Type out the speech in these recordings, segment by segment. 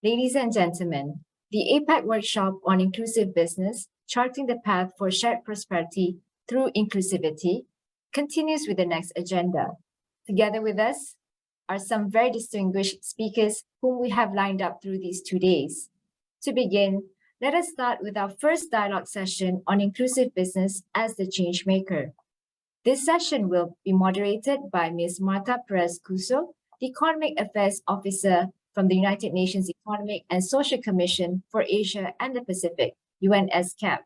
Ladies and gentlemen, the APEC workshop on inclusive business, charting the path for shared prosperity through inclusivity, continues with the next agenda. Together with us are some very distinguished speakers whom we have lined up through these 2 days. To begin, let us start with our first dialogue session on inclusive business as the Changemaker. This session will be moderated by Ms. Marta Perez-Cuso, the Economic Affairs Officer from the United Nations Economic and Social Commission for Asia and the Pacific, UNSCAP.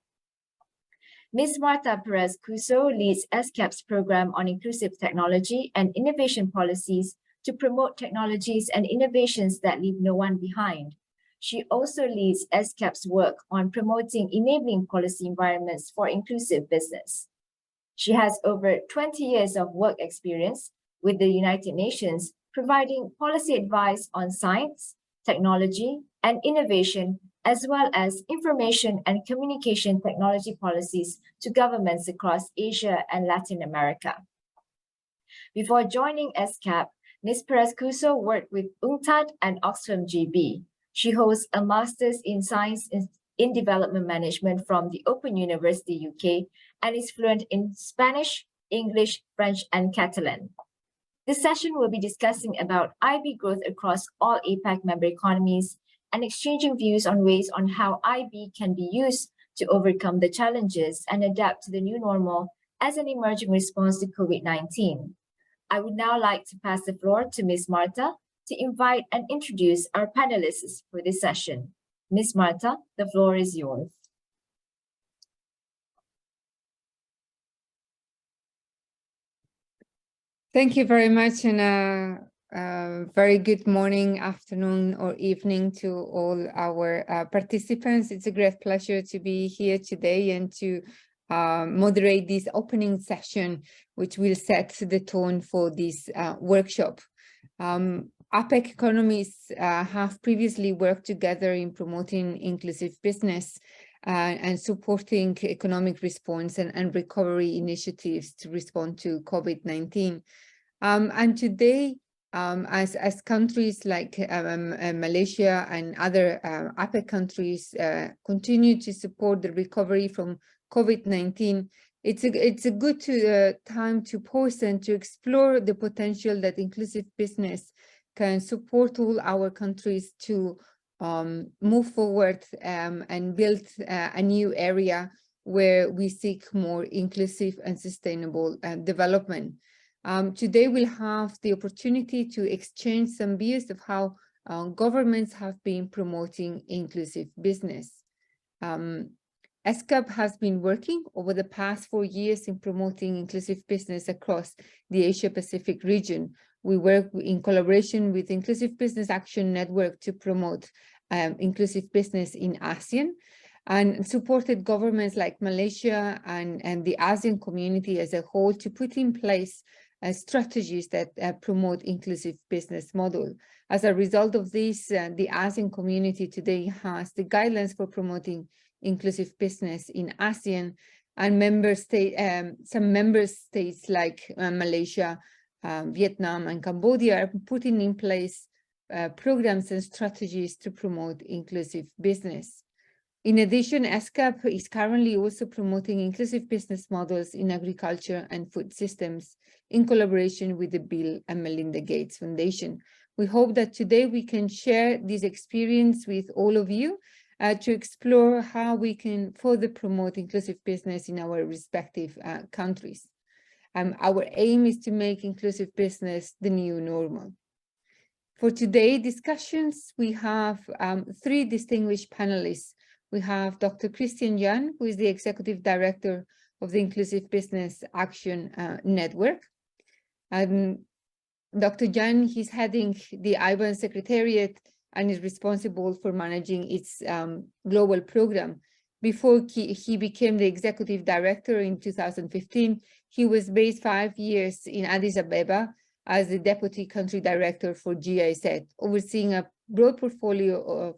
Ms. Marta Perez-Cuso leads SCAP's program on inclusive technology and innovation policies to promote technologies and innovations that leave no one behind. She also leads SCAP's work on promoting enabling policy environments for inclusive business. She has over 20 years of work experience with the United Nations, providing policy advice on science, technology, and innovation, as well as information and communication technology policies to governments across Asia and Latin America. Before joining SCAP, Ms. Perez-Cuso worked with UNCTAD and Oxfam GB. She holds a Master's in Science in Development Management from the Open University UK and is fluent in Spanish, English, French, and Catalan. This session will be discussing about IB growth across all APEC member economies and exchanging views on ways on how IB can be used to overcome the challenges and adapt to the new normal as an emerging response to COVID-19. I would now like to pass the floor to Ms. Marta to invite and introduce our panelists for this session. Ms. Marta, the floor is yours. Thank you very much, and a very good morning, afternoon, or evening to all our participants. It's a great pleasure to be here today and to moderate this opening session, which will set the tone for this workshop. APEC economies have previously worked together in promoting inclusive business and supporting economic response and recovery initiatives to respond to COVID-19. And today, as countries like Malaysia and other APEC countries continue to support the recovery from COVID-19, it's a good time to pause and to explore the potential that inclusive business can support all our countries to move forward and build a new area where we seek more inclusive and sustainable development. Today we'll have the opportunity to exchange some views of how governments have been promoting inclusive business. SCAP has been working over the past 4 years in promoting inclusive business across the Asia-Pacific region. We work in collaboration with Inclusive Business Action Network to promote inclusive business in ASEAN, and supported governments like Malaysia and the ASEAN community as a whole to put in place strategies that promote inclusive business model. As a result of this, the ASEAN community today has the guidelines for promoting inclusive business in ASEAN, and some member states like Malaysia, Vietnam, and Cambodia are putting in place programs and strategies to promote inclusive business. In addition, SCAP is currently also promoting inclusive business models in agriculture and food systems in collaboration with the Bill and Melinda Gates Foundation. We hope that today we can share this experience with all of you to explore how we can further promote inclusive business in our respective countries. Our aim is to make inclusive business the new normal. For today's discussions, we have 3 distinguished panelists. We have Dr. Christian Jan, who is the Executive Director of the Inclusive Business Action Network. Dr. Jan, he's heading the IBAN Secretariat and is responsible for managing its global program. Before he became the Executive Director in 2015, he was based 5 years in Addis Ababa as the Deputy Country Director for GIZ, overseeing a broad portfolio of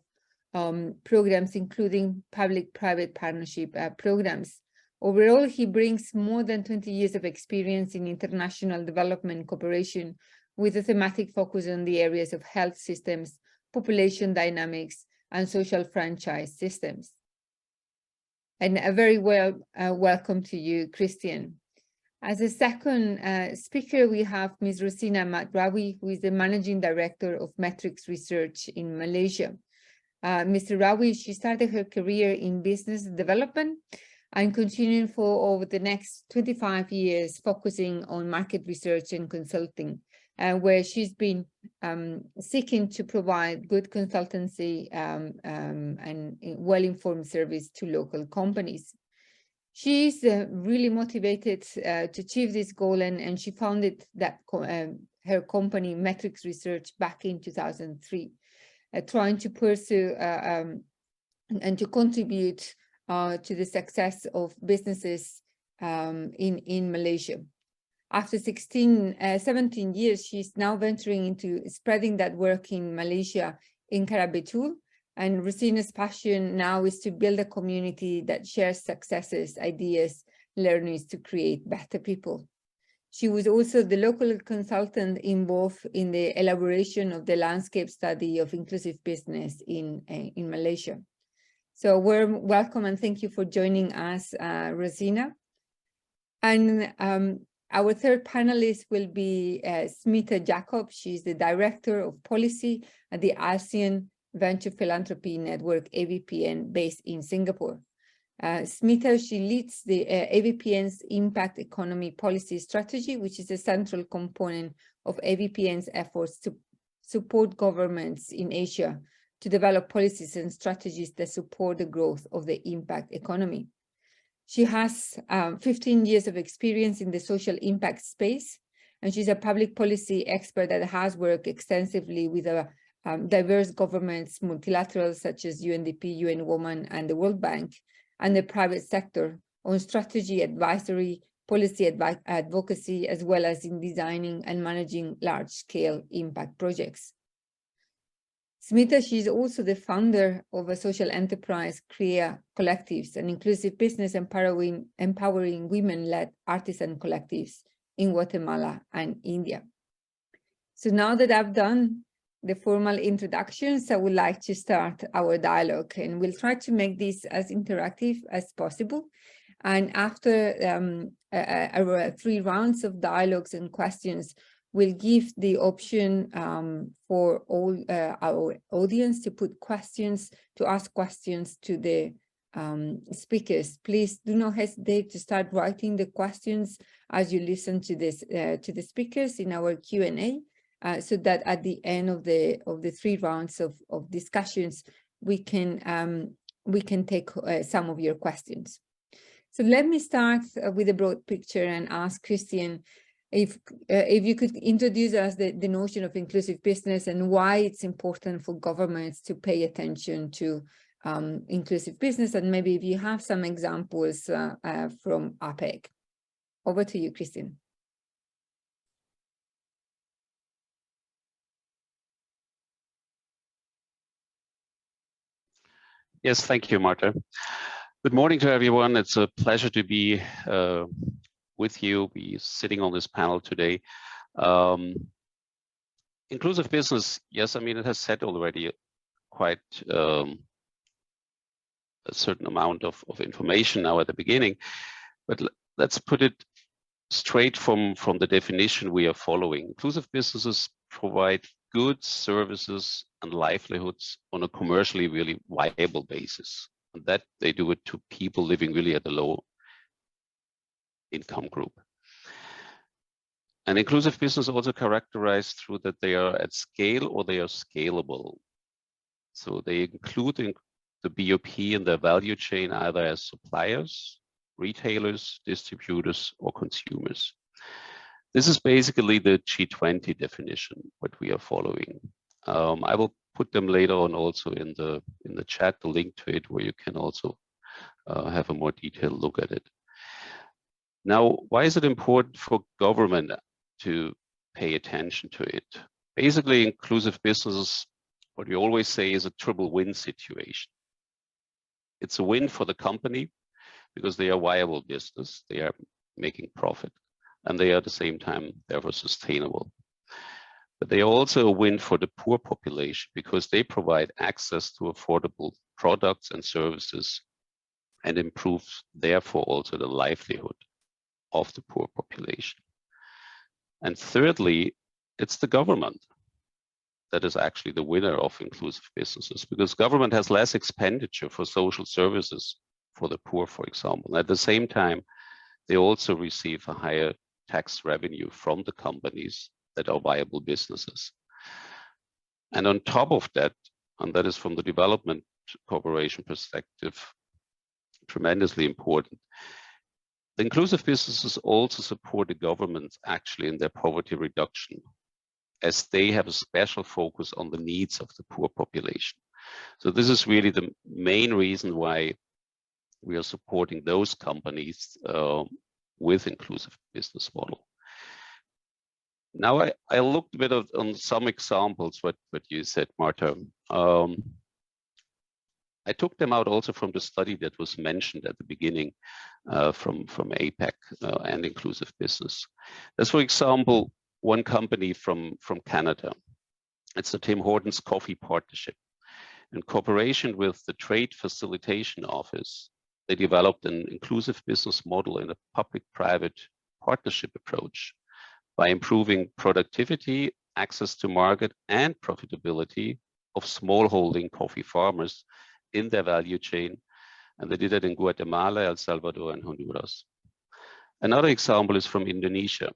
programs, including public-private partnership programs. Overall, he brings more than 20 years of experience in international development cooperation with a thematic focus on the areas of health systems, population dynamics, and social franchise systems. And a very welcome to you, Christian. As a second speaker, we have Ms. Rosina Matrawi, who is the Managing Director of Metrics Research in Malaysia. Mr. Rawi, she started her career in business development and continuing for over the next 25 years, focusing on market research and consulting, where she's been seeking to provide good consultancy and well-informed service to local companies. She's really motivated to achieve this goal, and she founded her company, Metrics Research, back in 2003, trying to pursue and to contribute to the success of businesses in Malaysia. After 17 years, she's now venturing into spreading that work in Malaysia in Karabetul. And Rosina's passion now is to build a community that shares successes, ideas, learnings to create better people. She was also the local consultant involved in the elaboration of the landscape study of inclusive business in Malaysia. So welcome and thank you for joining us, Rosina. And our third panelist will be Smita Jacob. She's the Director of Policy at the ASEAN Venture Philanthropy Network, AVPN, based in Singapore. Smita, she leads the AVPN's Impact Economy Policy Strategy, which is a central component of AVPN's efforts to support governments in Asia to develop policies and strategies that support the growth of the impact economy. She has 15 years of experience in the social impact space, and she's a public policy expert that has worked extensively with diverse governments, multilaterals such as UNDP, UN Women, and the World Bank, and the private sector on strategy advisory, policy advocacy, as well as in designing and managing large-scale impact projects. Smita, she's also the founder of a social enterprise, CREA Collectives, an inclusive business empowering women-led artisan collectives in Guatemala and India. So now that I've done the formal introductions, I would like to start our dialogue, and we'll try to make this as interactive as possible. And after 3 rounds of dialogues and questions, we'll give the option for all our audience to ask questions to the speakers. Please do not hesitate to start writing the questions as you listen to the speakers in our Q&A. So that at the end of the 3 rounds of discussions, we can take some of your questions. So let me start with a broad picture and ask Christian if you could introduce us the notion of inclusive business and why it's important for governments to pay attention to inclusive business, and maybe if you have some examples from APEC. Over to you, Christian. Yes, thank you, Marta. Good morning to everyone. It's a pleasure to be with you, be sitting on this panel today. Inclusive business, yes, I mean, it has said already quite a certain amount of information now at the beginning, but let's put it straight from the definition we are following. Inclusive businesses provide goods, services, and livelihoods on a commercially really viable basis. And that they do it to people living really at a low income group. And inclusive business also characterized through that they are at scale or they are scalable. So they include the BOP in their value chain either as suppliers, retailers, distributors, or consumers. This is basically the G20 definition, what we are following. I will put them later on also in the chat, the link to it, where you can also have a more detailed look at it. Now, why is it important for government to pay attention to it? Basically, inclusive businesses, what we always say, is a triple win situation. It's a win for the company because they are viable business, they are making profit, and they are at the same time therefore sustainable. but they are also a win for the poor population because they provide access to affordable products and services and improve, therefore, also the livelihood of the poor population. And thirdly, it's the government that is actually the winner of inclusive businesses, because government has less expenditure for social services for the poor, for example. And at the same time, they also receive a higher tax revenue from the companies that are viable businesses. And on top of that, and that is from the development cooperation perspective, tremendously important, the inclusive businesses also support the governments actually in their poverty reduction, as they have a special focus on the needs of the poor population. So this is really the main reason why we are supporting those companies with inclusive business model. Now I looked a bit on some examples what you said, Marta. I took them out also from the study that was mentioned at the beginning from APEC and inclusive business. There's, for example, one company from Canada. It's the Tim Hortons Coffee Partnership. In cooperation with the Trade Facilitation Office, they developed an inclusive business model in a public-private partnership approach by improving productivity, access to market, and profitability of smallholding coffee farmers in their value chain. And they did it in Guatemala, El Salvador, and Honduras. Another example is from Indonesia.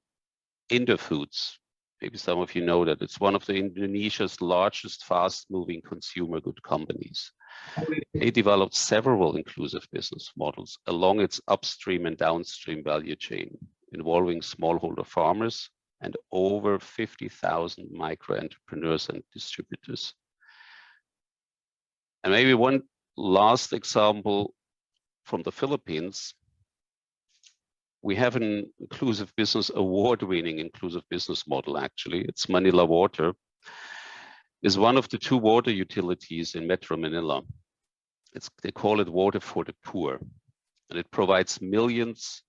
Indofoods, maybe some of you know that it's one of the Indonesia's largest fast-moving consumer good companies. They developed several inclusive business models along its upstream and downstream value chain, involving smallholder farmers and over 50,000 micro-entrepreneurs and distributors. And maybe one last example from the Philippines. We have an inclusive business award-winning inclusive business model, actually. It's Manila Water. Is one of the 2 water utilities in Metro Manila. They call it Water for the Poor. And it provides millions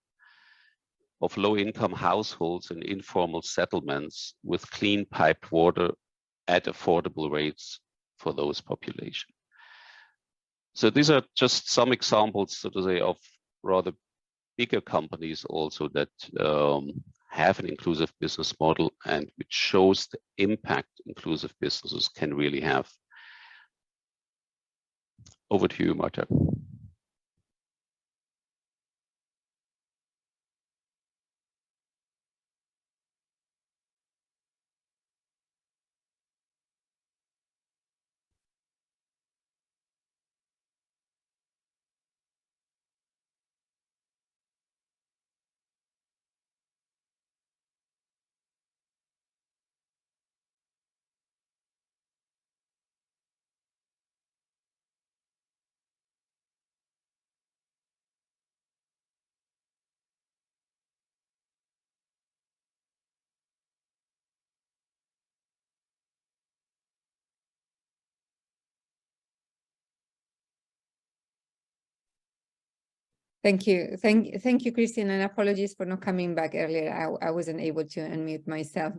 of low-income households and informal settlements with clean piped water at affordable rates for those population. So these are just some examples, so to say, of rather bigger companies also that have an inclusive business model and which shows the impact inclusive businesses can really have. Over to you, Marta. Thank you. Thank you, Christine, and apologies for not coming back earlier. I wasn't able to unmute myself.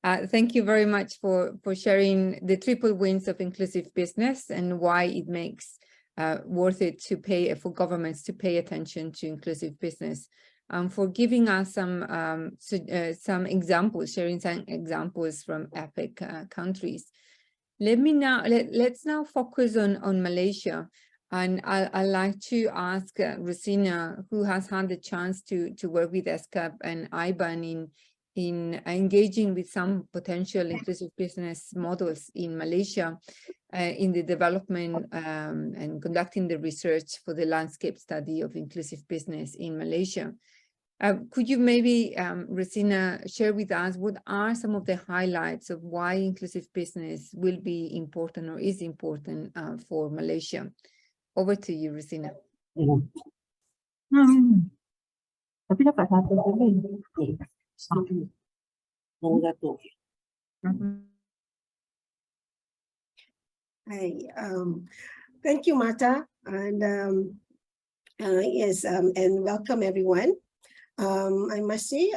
Thank you very much for sharing the triple wins of inclusive business and why it makes worth it to pay for governments to pay attention to inclusive business. For giving us some examples, sharing some examples from APEC countries. Let's now focus on Malaysia. And I'd like to ask Rosina, who has had the chance to work with ESCAP and IBAN in engaging with some potential inclusive business models in Malaysia, in the development and conducting the research for the landscape study of inclusive business in Malaysia. Could you maybe, Rosina, share with us what are some of the highlights of why inclusive business will be important or is important for Malaysia? Over to you, Rosina. Tapi dapat satu lagi. Hi, thank you, Marta, and yes, and welcome everyone. I must say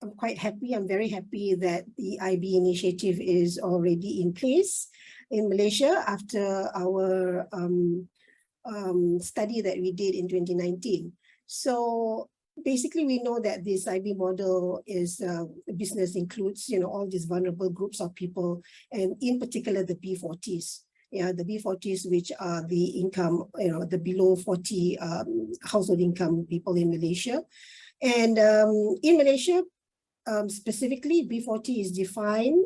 I'm quite happy. I'm very happy that the IB initiative is already in place in Malaysia after our study that we did in 2019. So basically, we know that this IB model is business includes, all these vulnerable groups of people, and in particular the B40s. Yeah, the B40s, which are the income, the below 40 household income people in Malaysia. And in Malaysia, specifically, B40 is defined,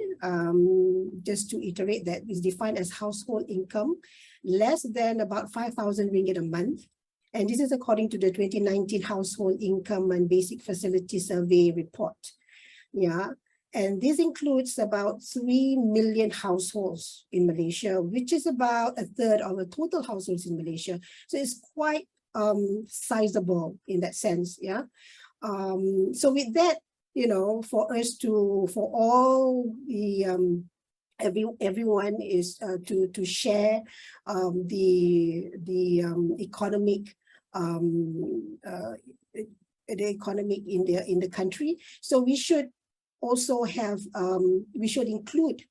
just to iterate, that is defined as household income less than about 5,000 ringgit a month. And this is according to the 2019 Household Income and Basic Facility Survey report. Yeah, and this includes about 3 million households in Malaysia, which is about a third of the total households in Malaysia. So it's quite sizable in that sense. Yeah. So with that, for all the everyone is to share the economic in the country. So we should also have we should include.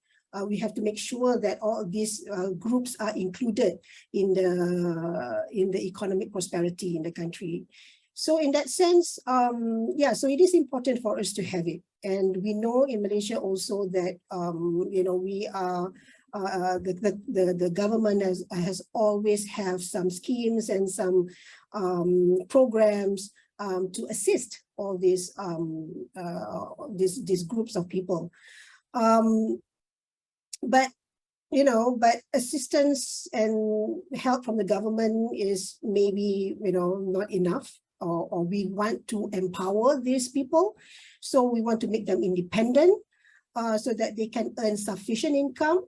We have to make sure that all these groups are included in the economic prosperity in the country. So in that sense, so it is important for us to have it. And we know in Malaysia also that, we are, the government has always have some schemes and some programs to assist all these groups of people. But assistance and help from the government is maybe, not enough. Or we want to empower these people. So we want to make them independent so that they can earn sufficient income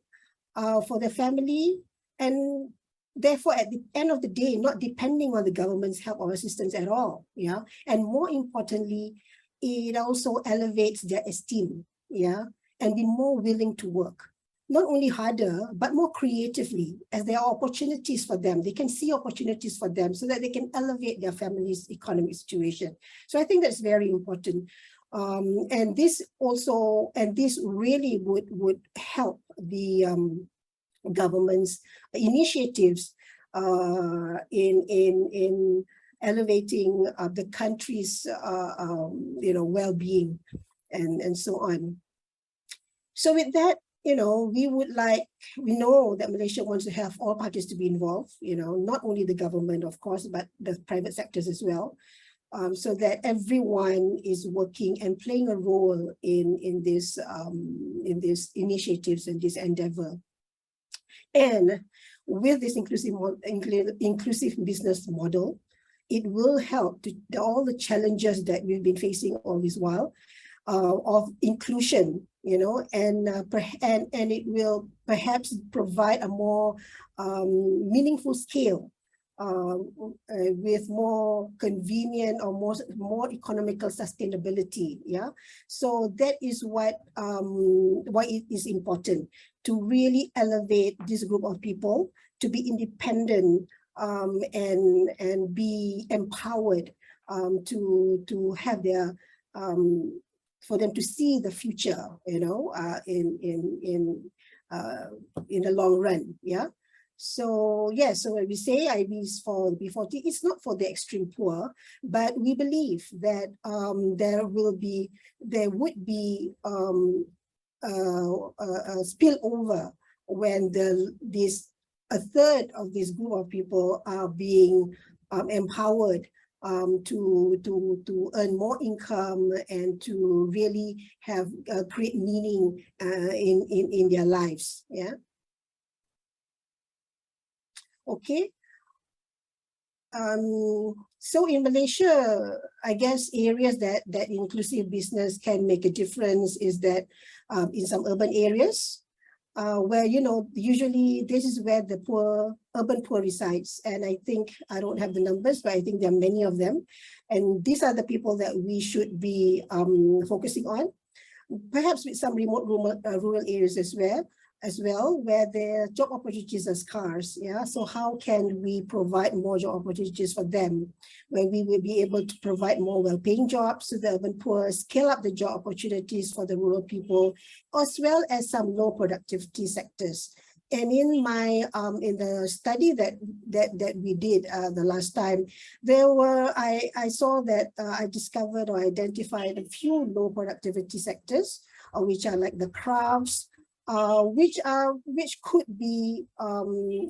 for their family. And therefore, at the end of the day, not depending on the government's help or assistance at all. Yeah. And more importantly, it also elevates their esteem. Yeah. And be more willing to work. Not only harder, but more creatively, as there are opportunities for them. They can see opportunities for them so that they can elevate their family's economic situation. So I think that's very important. And this really would help the government's initiatives in elevating the country's well-being and so on. So with that, we know that Malaysia wants to have all parties to be involved, not only the government, of course, but the private sectors as well, so that everyone is working and playing a role in these initiatives and this endeavor. And with this inclusive business model, it will help to all the challenges that we've been facing all this while of inclusion. And it will perhaps provide a more meaningful scale with more convenient or more economical sustainability. Yeah, so that is why it is important to really elevate this group of people to be independent and be empowered to have their for them to see the future, in the long run. Yeah. So so when we say IB is for the B40, it's not for the extreme poor, but we believe that there would be a spillover when a third of this group of people are being empowered to earn more income and to really have create meaning in their lives. Yeah. Okay. So in Malaysia, I guess areas that inclusive business can make a difference is that in some urban areas, where usually this is where the urban poor resides, and I think I don't have the numbers, but I think there are many of them, and these are the people that we should be focusing on, perhaps with some remote rural areas as well, as well, where the job opportunities are scarce. Yeah, so how can we provide more job opportunities for them, where we will be able to provide more well-paying jobs to the urban poor, scale up the job opportunities for the rural people, as well as some low productivity sectors. And in my in the study that we did the last time, I saw that I discovered or identified a few low productivity sectors, which are like the crafts, which could be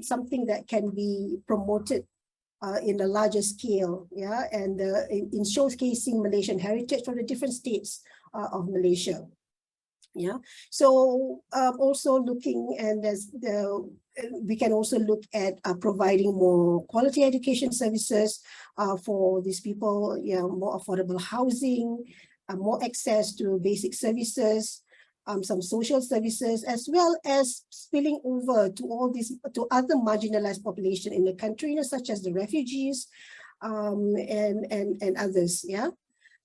something that can be promoted in a larger scale, yeah, and in showcasing Malaysian heritage from the different states of Malaysia. Yeah, so also looking, and we can also look at providing more quality education services for these people, yeah, more affordable housing, more access to basic services, some social services, as well as spilling over to all these, to other marginalized population in the country, you know, such as the refugees and others, yeah.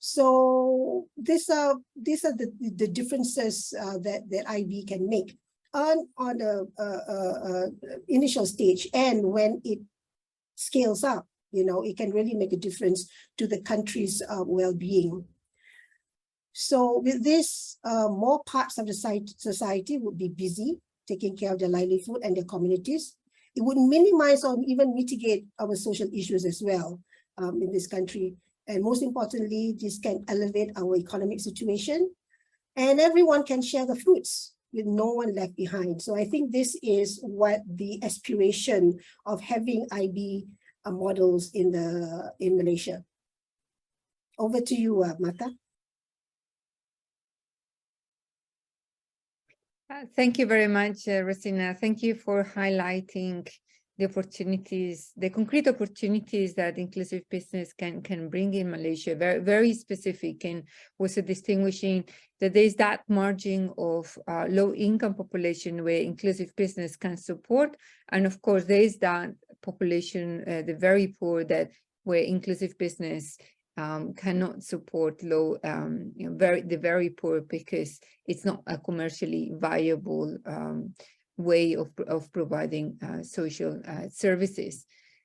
So these are the differences that IB can make on the initial stage, and when it scales up, you know, it can really make a difference to the country's well-being. So with this, more parts of the society would be busy taking care of their livelihood and their communities. It would minimize or even mitigate our social issues as well in this country. And most importantly, this can elevate our economic situation, and everyone can share the fruits with no one left behind. So I think this is what the aspiration of having IB models in Malaysia. Over to you, Martha. Thank you very much, Rosina. Thank you for highlighting the opportunities, the concrete opportunities that inclusive business can bring in Malaysia. Very, very specific, and also distinguishing that there is that margin of low-income population where inclusive business can support, and of course there is that population, the very poor, that where inclusive business cannot support the very poor, because it's not a commercially viable way of providing social services.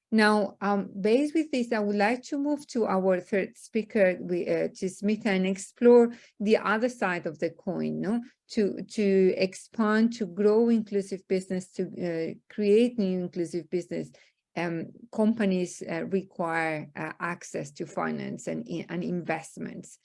Now, based with this, I would like to move to our third speaker, to Smita, and explore the other side of the coin, no? To expand, to grow inclusive business, to create new inclusive business. Companies require access to finance and investments.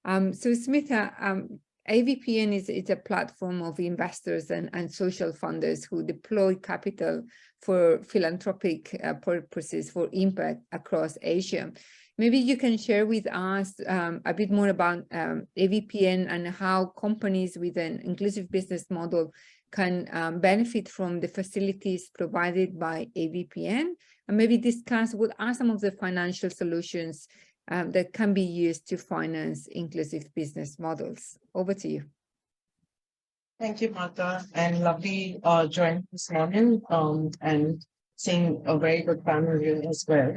So Smita, AVPN is a platform of investors and social funders who deploy capital for philanthropic purposes for impact across Asia. Maybe you can share with us a bit more about AVPN and how companies with an inclusive business model can benefit from the facilities provided by AVPN, and maybe discuss what are some of the financial solutions that can be used to finance inclusive business models. Over to you. Thank you, Martha, and lovely joining this morning and seeing a very good panel here as well.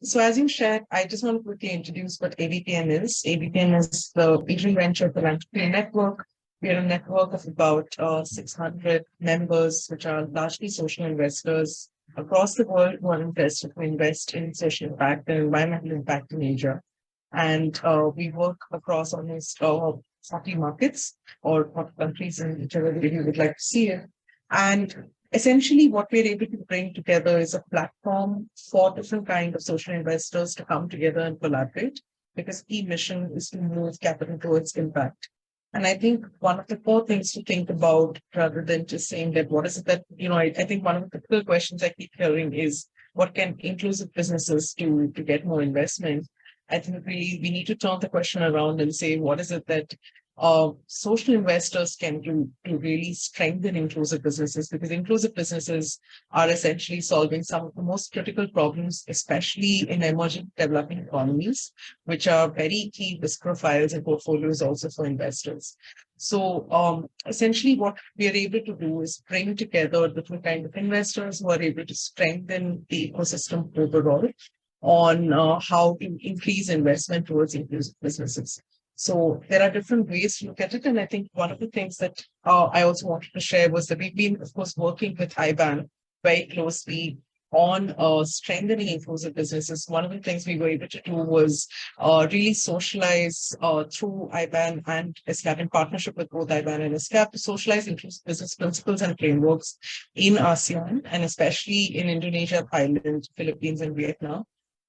So as you shared, I just want to quickly introduce what AVPN is. AVPN is the Asian Venture Philanthropy Network. We are a network of about 600 members, which are largely social investors across the world who are interested to invest in social impact and environmental impact in Asia. And we work across almost 40 markets or 40 countries, in whichever way you would like to see it. And essentially what we're able to bring together is a platform for different kinds of social investors to come together and collaborate, because key mission is to move capital towards impact. And I think one of the core things to think about, rather than just saying that what is it that, you know, I think one of the critical questions I keep hearing is what can inclusive businesses do to get more investment? I think really we need to turn the question around and say, what is it that social investors can do to really strengthen inclusive businesses? Because inclusive businesses are essentially solving some of the most critical problems, especially in emerging developing economies, which are very key risk profiles and portfolios also for investors. So essentially what we are able to do is bring together different kinds of investors who are able to strengthen the ecosystem overall on how to increase investment towards inclusive businesses. So there are different ways to look at it. And I think one of the things that I also wanted to share was that we've been, of course, working with IBAN very closely on strengthening inclusive businesses. One of the things we were able to do was really socialize through IBAN and ESCAP, in partnership with both IBAN and ESCAP, to socialize inclusive business principles and frameworks in ASEAN, and especially in Indonesia, Thailand, Philippines, and Vietnam.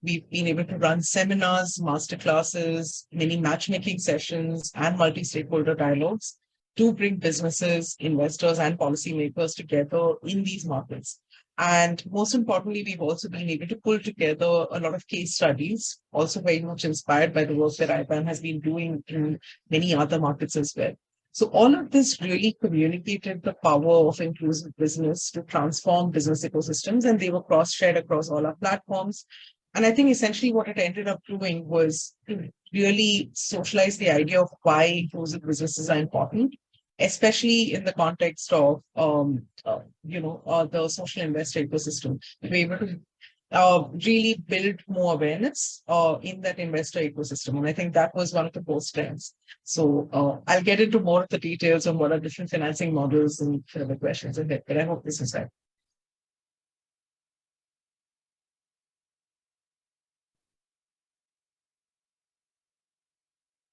We've been able to run seminars, masterclasses, many matchmaking sessions, and multi-stakeholder dialogues to bring businesses, investors, and policymakers together in these markets. And most importantly, we've also been able to pull together a lot of case studies, also very much inspired by the work that IBAN has been doing in many other markets as well. So all of this really communicated the power of inclusive business to transform business ecosystems, and they were cross-shared across all our platforms. And I think essentially what it ended up doing was to really socialize the idea of why inclusive businesses are important, especially in the context of, the social investor ecosystem. We were able to really build more awareness in that investor ecosystem. And I think that was one of the core strengths. So I'll get into more of the details on what are different financing models and further questions ahead, but I hope this is right.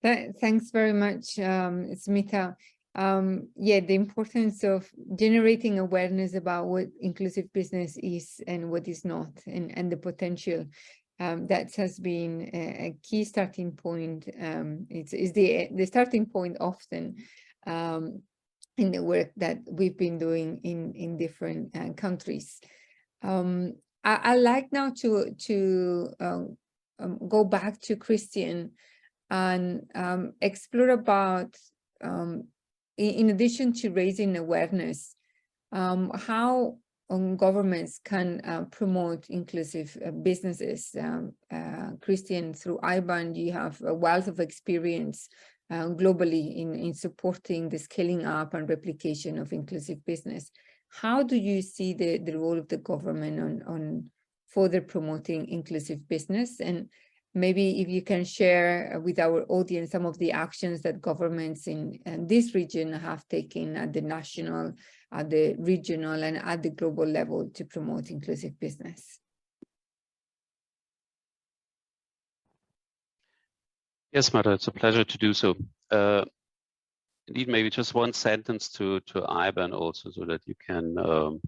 Thanks very much, Smita. Yeah, the importance of generating awareness about what inclusive business is and what is not, and the potential. That has been a key starting point. It's the starting point often in the work that we've been doing in different countries. I like now to go back to Christian and explore about, in addition to raising awareness, how governments can promote inclusive businesses. Christian, through IBAN, you have a wealth of experience globally in supporting the scaling up and replication of inclusive business. How do you see the role of the government on further promoting inclusive business? And maybe if you can share with our audience some of the actions that governments in this region have taken at the national, at the regional, and at the global level to promote inclusive business. Yes, Marta, it's a pleasure to do so. Indeed, maybe just one sentence to IBAN also, so that you can know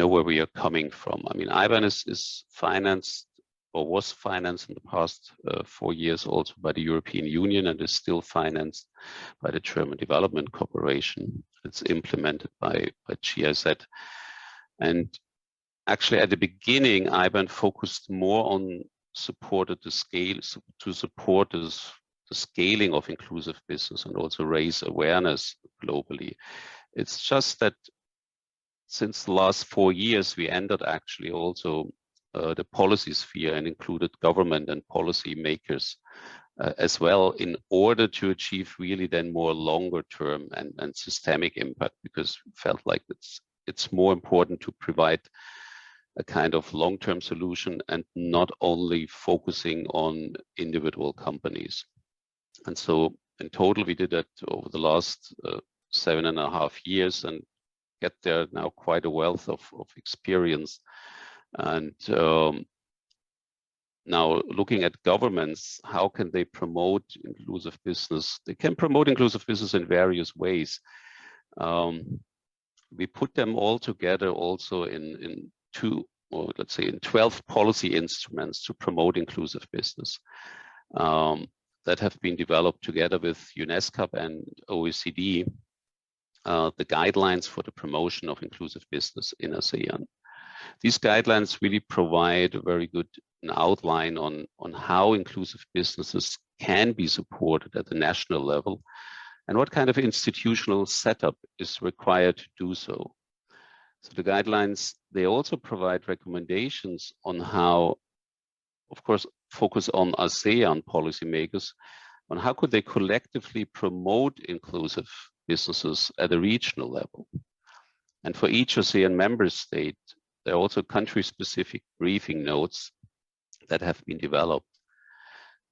where we are coming from. I mean, IBAN is financed, or was financed in the past 4 years also by the European Union, and is still financed by the German Development Corporation. It's implemented by GIZ. And actually at the beginning, IBAN focused more on support the scaling of inclusive business and also raise awareness globally. It's just that since the last 4 years, we entered actually also the policy sphere and included government and policy makers as well, in order to achieve really then more longer term and systemic impact, because we felt like it's more important to provide a kind of long-term solution and not only focusing on individual companies. And so in total, we did that over the last 7.5 years and get there now quite a wealth of experience. And now looking at governments, how can they promote inclusive business? They can promote inclusive business in various ways. We put them all together also in 2, or let's say in 12 policy instruments to promote inclusive business that have been developed together with UNESCO and OECD, the guidelines for the promotion of inclusive business in ASEAN. These guidelines really provide a very good outline on how inclusive businesses can be supported at the national level and what kind of institutional setup is required to do so. So the guidelines, they also provide recommendations on how, of course, focus on ASEAN policymakers, on how could they collectively promote inclusive businesses at a regional level. And for each ASEAN member state, there are also country-specific briefing notes that have been developed.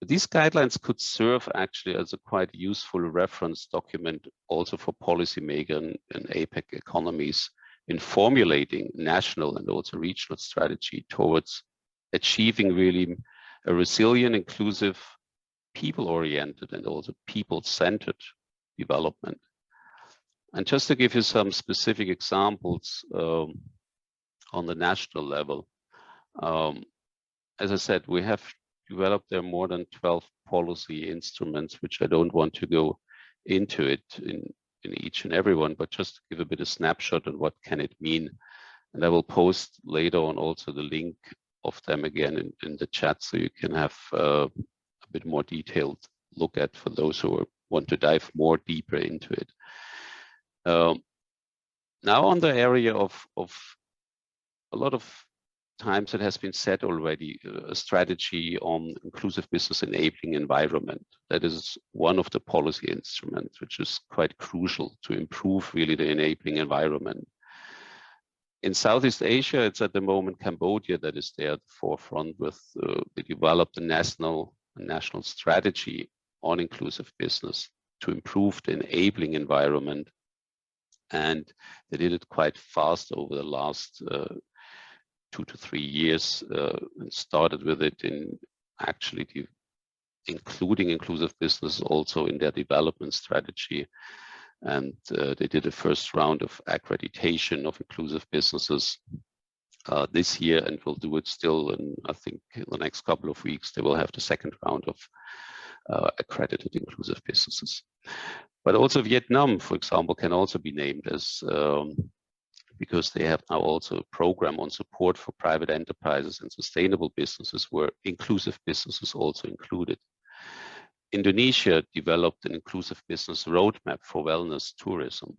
These guidelines could serve actually as a quite useful reference document also for policymakers in APEC economies in formulating national and also regional strategy towards achieving really a resilient, inclusive, people-oriented and also people-centered development. And just to give you some specific examples on the national level, as I said, we have developed there more than 12 policy instruments, which I don't want to go into it in each and every one, but just to give a bit of snapshot on what can it mean. And I will post later on also the link of them again in the chat, so you can have a bit more detailed look at for those who want to dive more deeper into it. Now on the area of a lot of times it has been said already, a strategy on inclusive business enabling environment. That is one of the policy instruments, which is quite crucial to improve really the enabling environment. In Southeast Asia, it's at the moment Cambodia that is there at the forefront with, they developed a national strategy on inclusive business to improve the enabling environment. And they did it quite fast over the last 2 to 3 years, and started with it in actually including inclusive business also in their development strategy. And they did a first round of accreditation of inclusive businesses this year, and will do it still. And I think in the next couple of weeks, they will have the second round of accredited inclusive businesses. But also Vietnam, for example, can also be named as, because they have now also a program on support for private enterprises and sustainable businesses where inclusive business is also included. Indonesia developed an inclusive business roadmap for wellness tourism.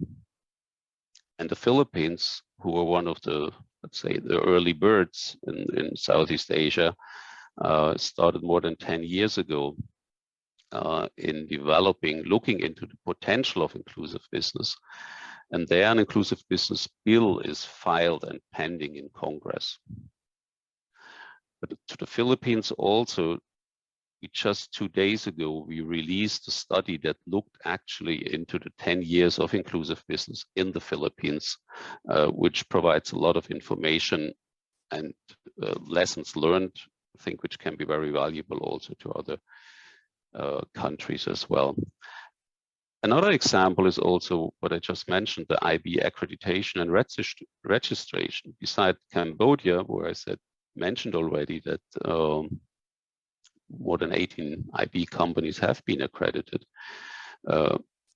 And the Philippines, who are one of the, let's say, the early birds in Southeast Asia, started more than 10 years ago in developing, looking into the potential of inclusive business. And there an inclusive business bill is filed and pending in Congress. But to the Philippines also, just 2 days ago, we released a study that looked actually into the 10 years of inclusive business in the Philippines, which provides a lot of information and lessons learned, I think, which can be very valuable also to other countries as well. Another example is also what I just mentioned, the IB accreditation and registration. Beside Cambodia, where I mentioned already that more than 18 IB companies have been accredited.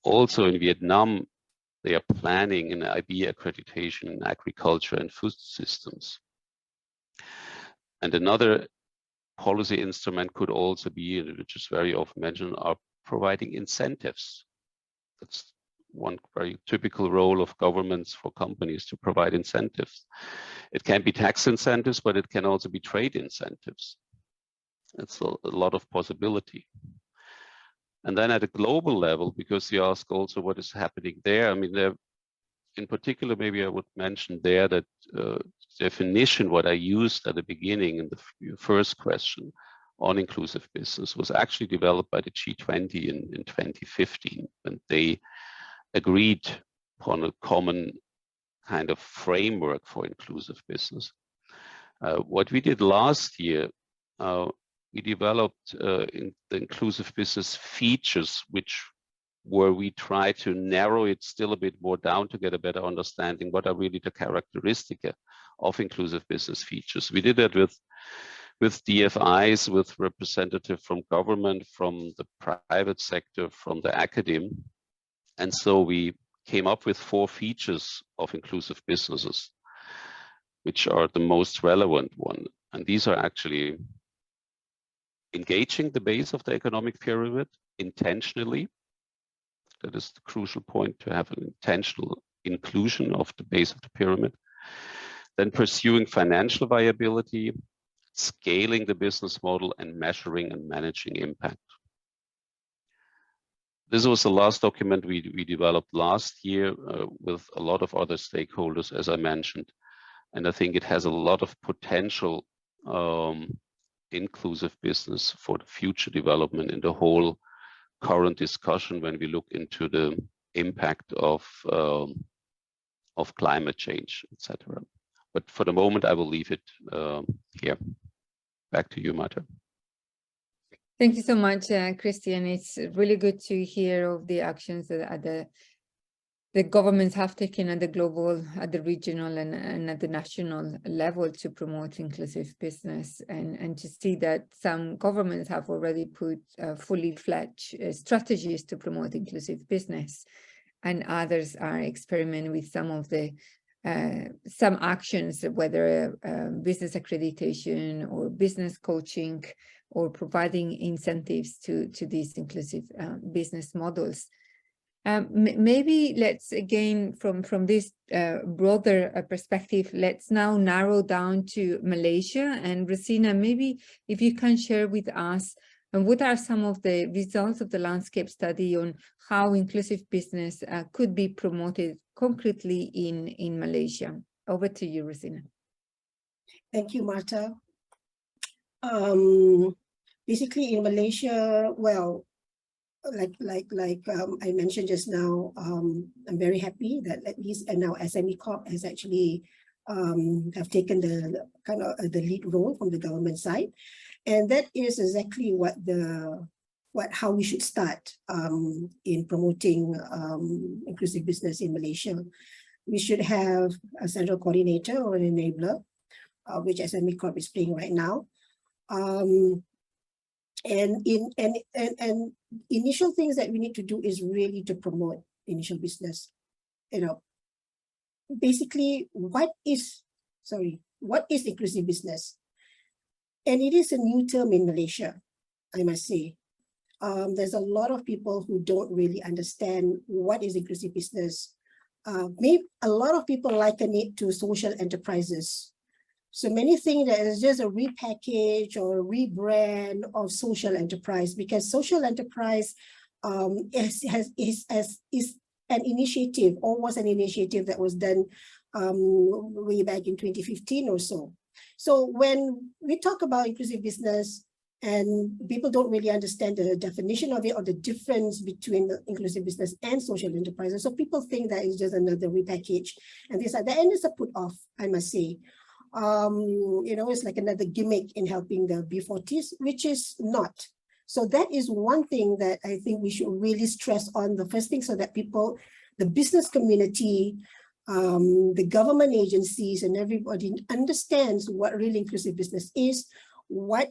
Also in Vietnam, they are planning an IB accreditation in agriculture and food systems. And another policy instrument could also be, which is very often mentioned, are providing incentives. That's one very typical role of governments for companies, to provide incentives. It can be tax incentives, but it can also be trade incentives. It's a lot of possibility. And then at a global level, because you ask also what is happening there, I mean, there, in particular, maybe I would mention there that definition, what I used at the beginning in the first question on inclusive business, was actually developed by the G20 in 2015, and they agreed upon a common kind of framework for inclusive business. What we did last year, we developed in the inclusive business features, where we try to narrow it still a bit more down to get a better understanding what are really the characteristics of inclusive business features. We did that with DFIs, with representatives from government, from the private sector, from the academe. And so we came up with 4 features of inclusive businesses, which are the most relevant one. And these are actually engaging the base of the economic pyramid intentionally. That is the crucial point, to have an intentional inclusion of the base of the pyramid. Then pursuing financial viability, scaling the business model, and measuring and managing impact. This was the last document we developed last year with a lot of other stakeholders, as I mentioned. And I think it has a lot of potential inclusive business for the future development in the whole current discussion when we look into the impact of climate change, etc. But for the moment, I will leave it here. Back to you, Marta. Thank you so much, Christian. It's really good to hear of the actions that the governments have taken at the global, at the regional, and at the national level to promote inclusive business, and to see that some governments have already put fully fledged strategies to promote inclusive business, and others are experimenting with some of the some actions, whether business accreditation or business coaching, or providing incentives to these inclusive business models. Maybe let's, again, from this broader perspective, let's now narrow down to Malaysia. And Rosina, maybe if you can share with us, what are some of the results of the landscape study on how inclusive business could be promoted concretely in Malaysia? Over to you, Rosina. Thank you, Marta. Basically in Malaysia, well, like I mentioned just now, I'm very happy that at least, and now SME Corp has actually have taken the kind of the lead role from the government side, and that is exactly how we should start in promoting inclusive business in Malaysia. We should have a central coordinator or an enabler, which SME Corp is playing right now. And initial things that we need to do is really to promote initial business. You know, basically, what is inclusive business? And it is a new term in Malaysia, I must say. There's a lot of people who don't really understand what is inclusive business. Maybe a lot of people liken it to social enterprises. So many think that it's just a repackage or a rebrand of social enterprise, because social enterprise is an initiative, or was an initiative that was done way back in 2015 or so. So when we talk about inclusive business and people don't really understand the definition of it or the difference between the inclusive business and social enterprises, so people think that it's just another repackage and things like that, and it's a put off, I must say. You know, it's like another gimmick in helping the B40s, which is not. So that is one thing that I think we should really stress on, the first thing, so that people, the business community, the government agencies and everybody understands what really inclusive business is, what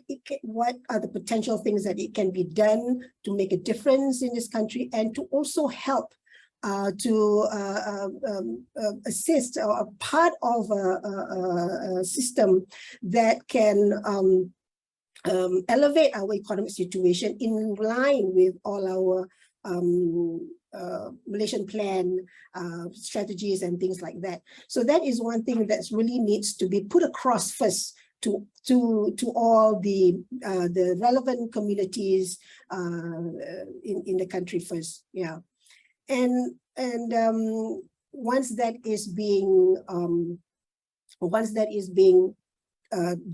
are the potential things that it can be done to make a difference in this country, and to also help to assist or a part of a system that can elevate our economic situation in line with all our Malaysian plan strategies and things like that. So that is one thing that really needs to be put across first to all the relevant communities in the country first. Yeah. And once that is being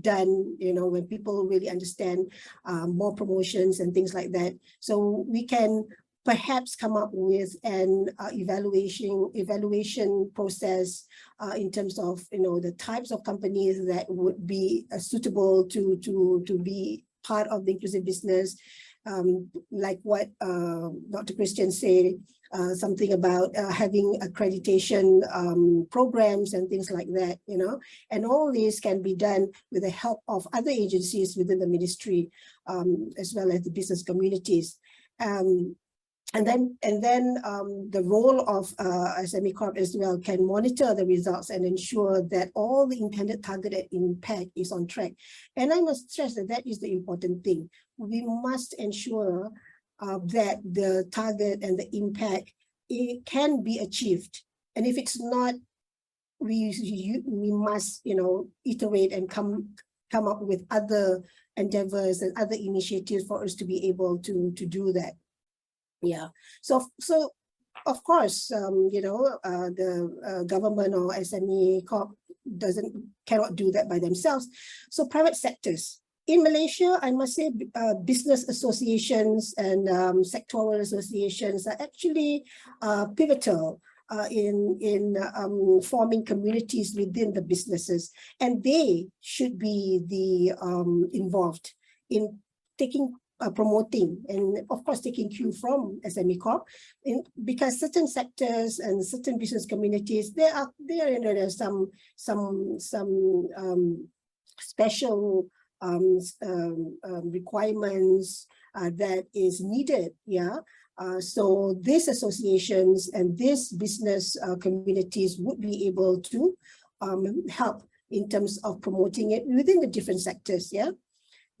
done, you know, when people really understand more promotions and things like that, so we can perhaps come up with an evaluation process in terms of, you know, the types of companies that would be suitable to be part of the inclusive business, like what Dr. Christian said, something about having accreditation programs and things like that, you know, and all this can be done with the help of other agencies within the ministry, as well as the business communities. And then the role of SME Corp as well can monitor the results and ensure that all the intended targeted impact is on track. And I must stress that that is the important thing. We must ensure that the target and the impact, it can be achieved. And if it's not, we must, you know, iterate and come up with other endeavors and other initiatives for us to be able to do that. Yeah, so of course, you know, the government or SME Corp cannot do that by themselves. So private sectors, in Malaysia, I must say, business associations and sectoral associations are actually pivotal in forming communities within the businesses, and they should be the involved in taking promoting and of course taking cue from SME Corp, because certain sectors and certain business communities, there's some special requirements that is needed. So these associations and these business communities would be able to help in terms of promoting it within the different sectors.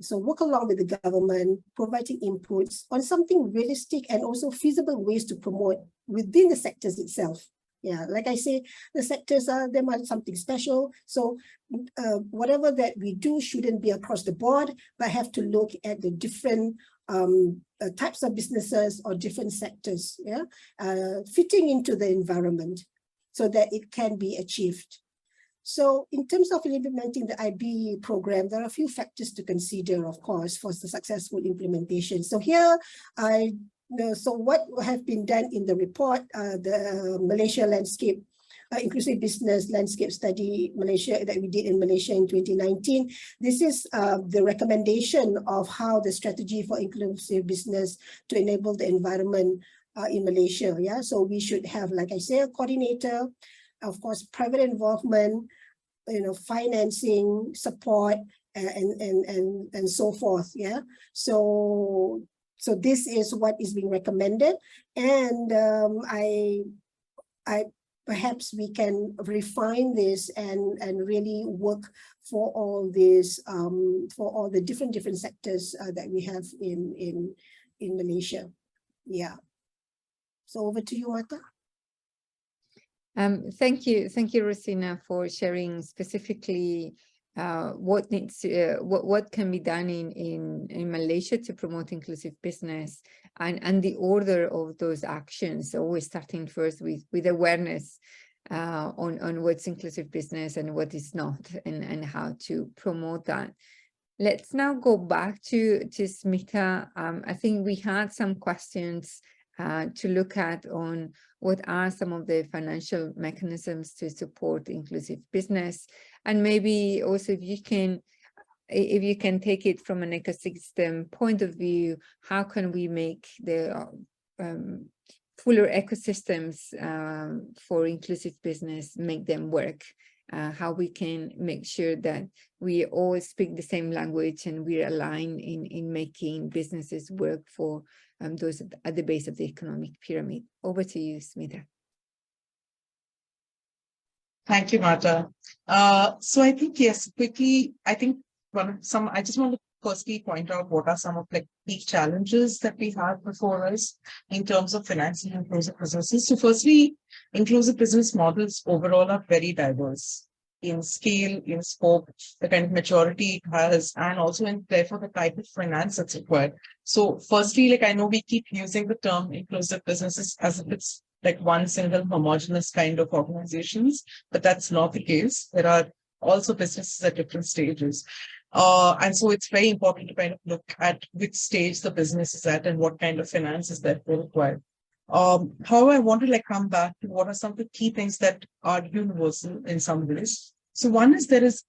So work along with the government, providing inputs on something realistic and also feasible ways to promote within the sectors itself. Like I say, the sectors there might something special. So whatever that we do shouldn't be across the board, but have to look at the different types of businesses or different sectors, fitting into the environment so that it can be achieved. So in terms of implementing the IB program, there are a few factors to consider, of course, for the successful implementation. So here, so what have been done in the report, the Malaysia Landscape, Inclusive Business Landscape Study Malaysia that we did in Malaysia in 2019. This is the recommendation of how the strategy for inclusive business to enable the environment in Malaysia. So we should have, like I say, a coordinator, of course, private involvement, financing, support, and so forth. So this is what is being recommended, and I perhaps we can refine this and really work for all this for all the different sectors that we have in Malaysia. So over to you, Martha. Thank you, Rosina, for sharing specifically what can be done in Malaysia to promote inclusive business and the order of those actions. Always starting first with awareness on what's inclusive business and what is not, and how to promote that. Let's now go back to Smita. I think we had some questions to look at on what are some of the financial mechanisms to support inclusive business, and maybe also if you can take it from an ecosystem point of view, how can we make the fuller ecosystems for inclusive business, make them work, how we can make sure that we all speak the same language and we're aligned in making businesses work for those at the base of the economic pyramid. Over to you, Smita. Thank you, Martha. So I think, yes, quickly, I think I just want to firstly point out what are some of the key challenges that we have before us in terms of financing inclusive businesses. So firstly, inclusive business models overall are very diverse in scale, in scope, the kind of maturity it has, and also in therefore the type of finance that's required. So firstly, like I know we keep using the term inclusive businesses as if it's like one single homogeneous kind of organizations, but that's not the case. There are also businesses at different stages. And so it's very important to kind of look at which stage the business is at and what kind of finances that will require. However, I want to come back to what are some of the key things that are universal in some ways. So one is there is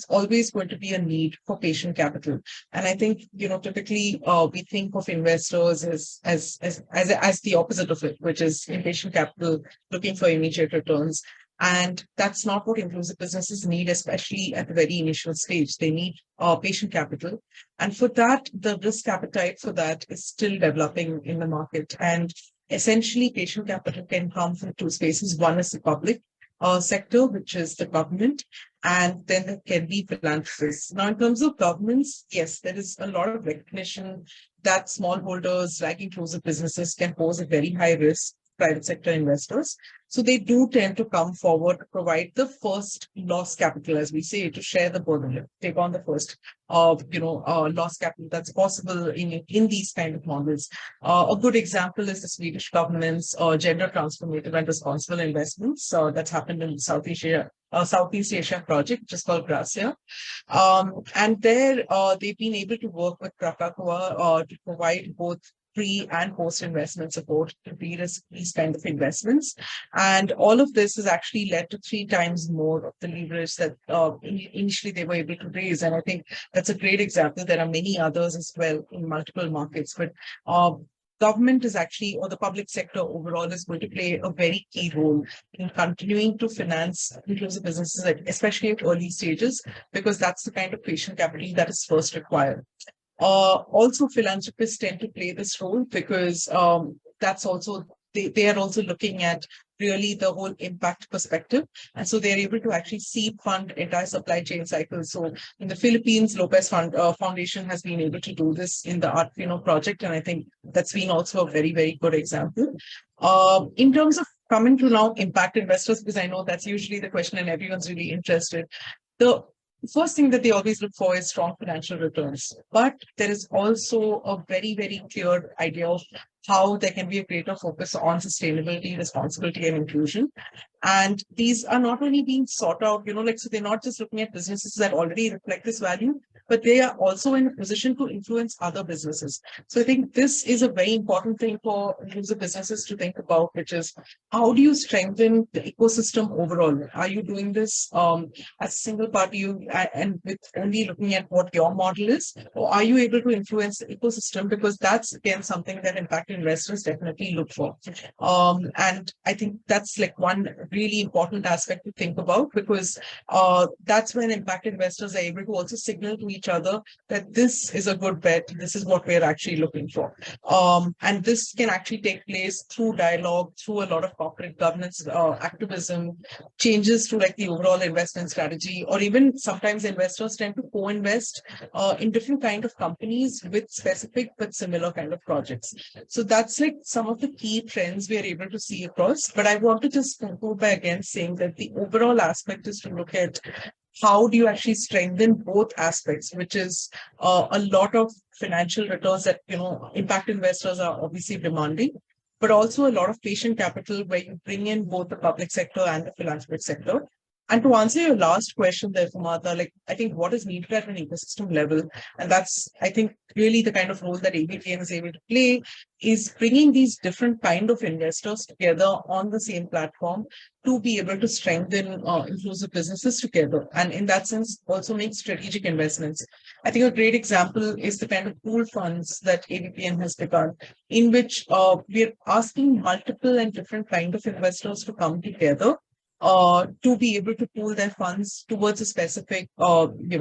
always going to be a need for patient capital. And I think, typically we think of investors as the opposite of it, which is impatient capital looking for immediate returns. And that's not what inclusive businesses need, especially at the very initial stage. They need patient capital. And for that, the risk appetite for that is still developing in the market. And essentially, patient capital can come from two spaces. One is the public sector, which is the government, and then there can be philanthropists. Now, in terms of governments, yes, there is a lot of recognition that smallholders, like inclusive businesses, can pose a very high risk private sector investors. So they do tend to come forward to provide the first loss capital, as we say, to share the burden, take on the first loss capital that's possible in these kind of models. A good example is the Swedish government's gender transformative and responsible investments that's happened in Southeast Southeast Asia project, which is called Gracia. And there they've been able to work with Krakatoa to provide both pre and post investment support to de-risk these kind of investments. And all of this has actually led to 3 times more of the leverage that initially they were able to raise. And I think that's a great example. There are many others as well in multiple markets, but government is actually, or the public sector overall, is going to play a very key role in continuing to finance inclusive businesses, especially at early stages, because that's the kind of patient capital that is first required. Also, philanthropists tend to play this role because that's also, they are also looking at really the whole impact perspective. And so they're able to actually seed fund entire supply chain cycles. So in the Philippines, Lopez Foundation has been able to do this in the Artfino project. And I think that's been also a very, very good example. In terms of coming to now impact investors, because I know that's usually the question and everyone's really interested. The first thing that they always look for is strong financial returns. But there is also a very, very clear idea of how there can be a greater focus on sustainability, responsibility, and inclusion. And these are not only being sought out, so they're not just looking at businesses that already reflect this value, but they are also in a position to influence other businesses. So I think this is a very important thing for inclusive businesses to think about, which is how do you strengthen the ecosystem overall? Are you doing this as a single party and with only looking at what your model is? Or are you able to influence the ecosystem? Because that's, again, something that impact investors definitely look for. And I think that's like one really important aspect to think about, because that's when impact investors are able to also signal to each other that this is a good bet, this is what we're actually looking for. And this can actually take place through dialogue, through a lot of corporate governance activism, changes to like the overall investment strategy, or even sometimes investors tend to co-invest in different kind of companies with specific but similar kind of projects. So that's like some of the key trends we are able to see across. But I want to just conclude by again saying that the overall aspect is to look at how do you actually strengthen both aspects, which is a lot of financial returns that, impact investors are obviously demanding, but also a lot of patient capital where you bring in both the public sector and the philanthropic sector. And to answer your last question there, Martha, I think what is needed at an ecosystem level, and that's, I think, really the kind of role that ABPN is able to play, is bringing these different kind of investors together on the same platform to be able to strengthen inclusive businesses together. And in that sense, also make strategic investments. I think a great example is the kind of pool funds that ABPN has begun, in which we're asking multiple and different kind of investors to come together to be able to pool their funds towards a specific,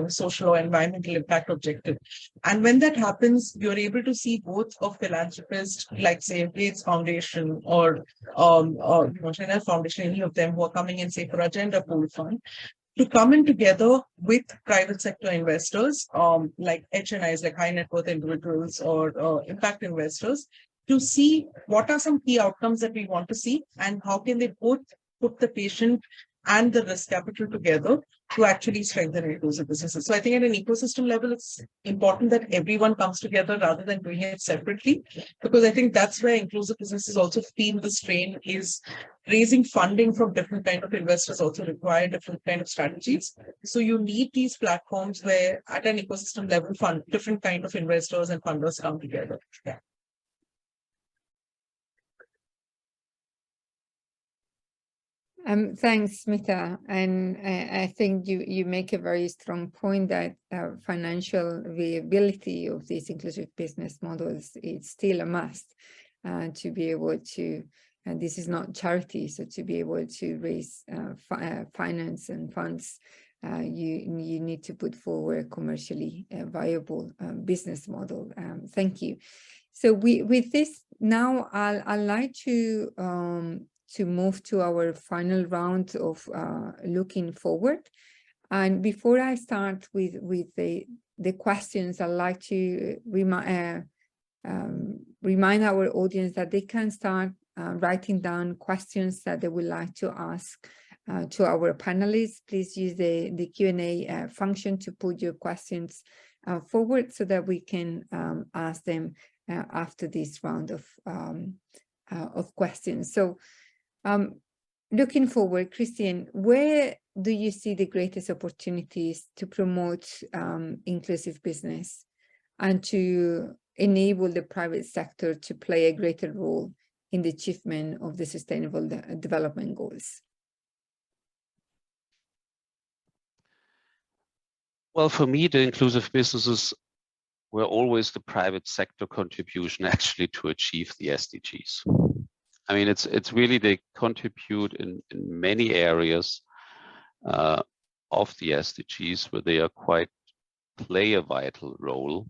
social or environmental impact objective. And when that happens, you're able to see both a philanthropist, like say Gates Foundation or Chanel Foundation, any of them who are coming in, say, for Agenda Pool Fund, to come in together with private sector investors, like HNIs, like high net worth individuals or impact investors, to see what are some key outcomes that we want to see and how can they both put the patient and the risk capital together to actually strengthen inclusive businesses. So I think at an ecosystem level, it's important that everyone comes together rather than doing it separately, because I think that's where inclusive businesses also feel the strain is raising funding from different kind of investors also require different kind of strategies. So you need these platforms where at an ecosystem level, different kind of investors and funders come together. Yeah. Thanks, Smita. And I think you make a very strong point that financial viability of these inclusive business models is still a must to be able to, and this is not charity, so to be able to raise finance and funds, you need to put forward a commercially viable business model. Thank you. So with this, now I'd like to move to our final round of looking forward. And before I start with the questions, I'd like to remind our audience that they can start writing down questions that they would like to ask to our panelists. Please use the Q&A function to put your questions forward so that we can ask them after this round of questions. So looking forward, Christian, where do you see the greatest opportunities to promote inclusive business and to enable the private sector to play a greater role in the achievement of the sustainable development goals? Well, for me, the inclusive businesses were always the private sector contribution actually to achieve the SDGs. I mean, it's really they contribute in many areas of the SDGs where they are play a vital role.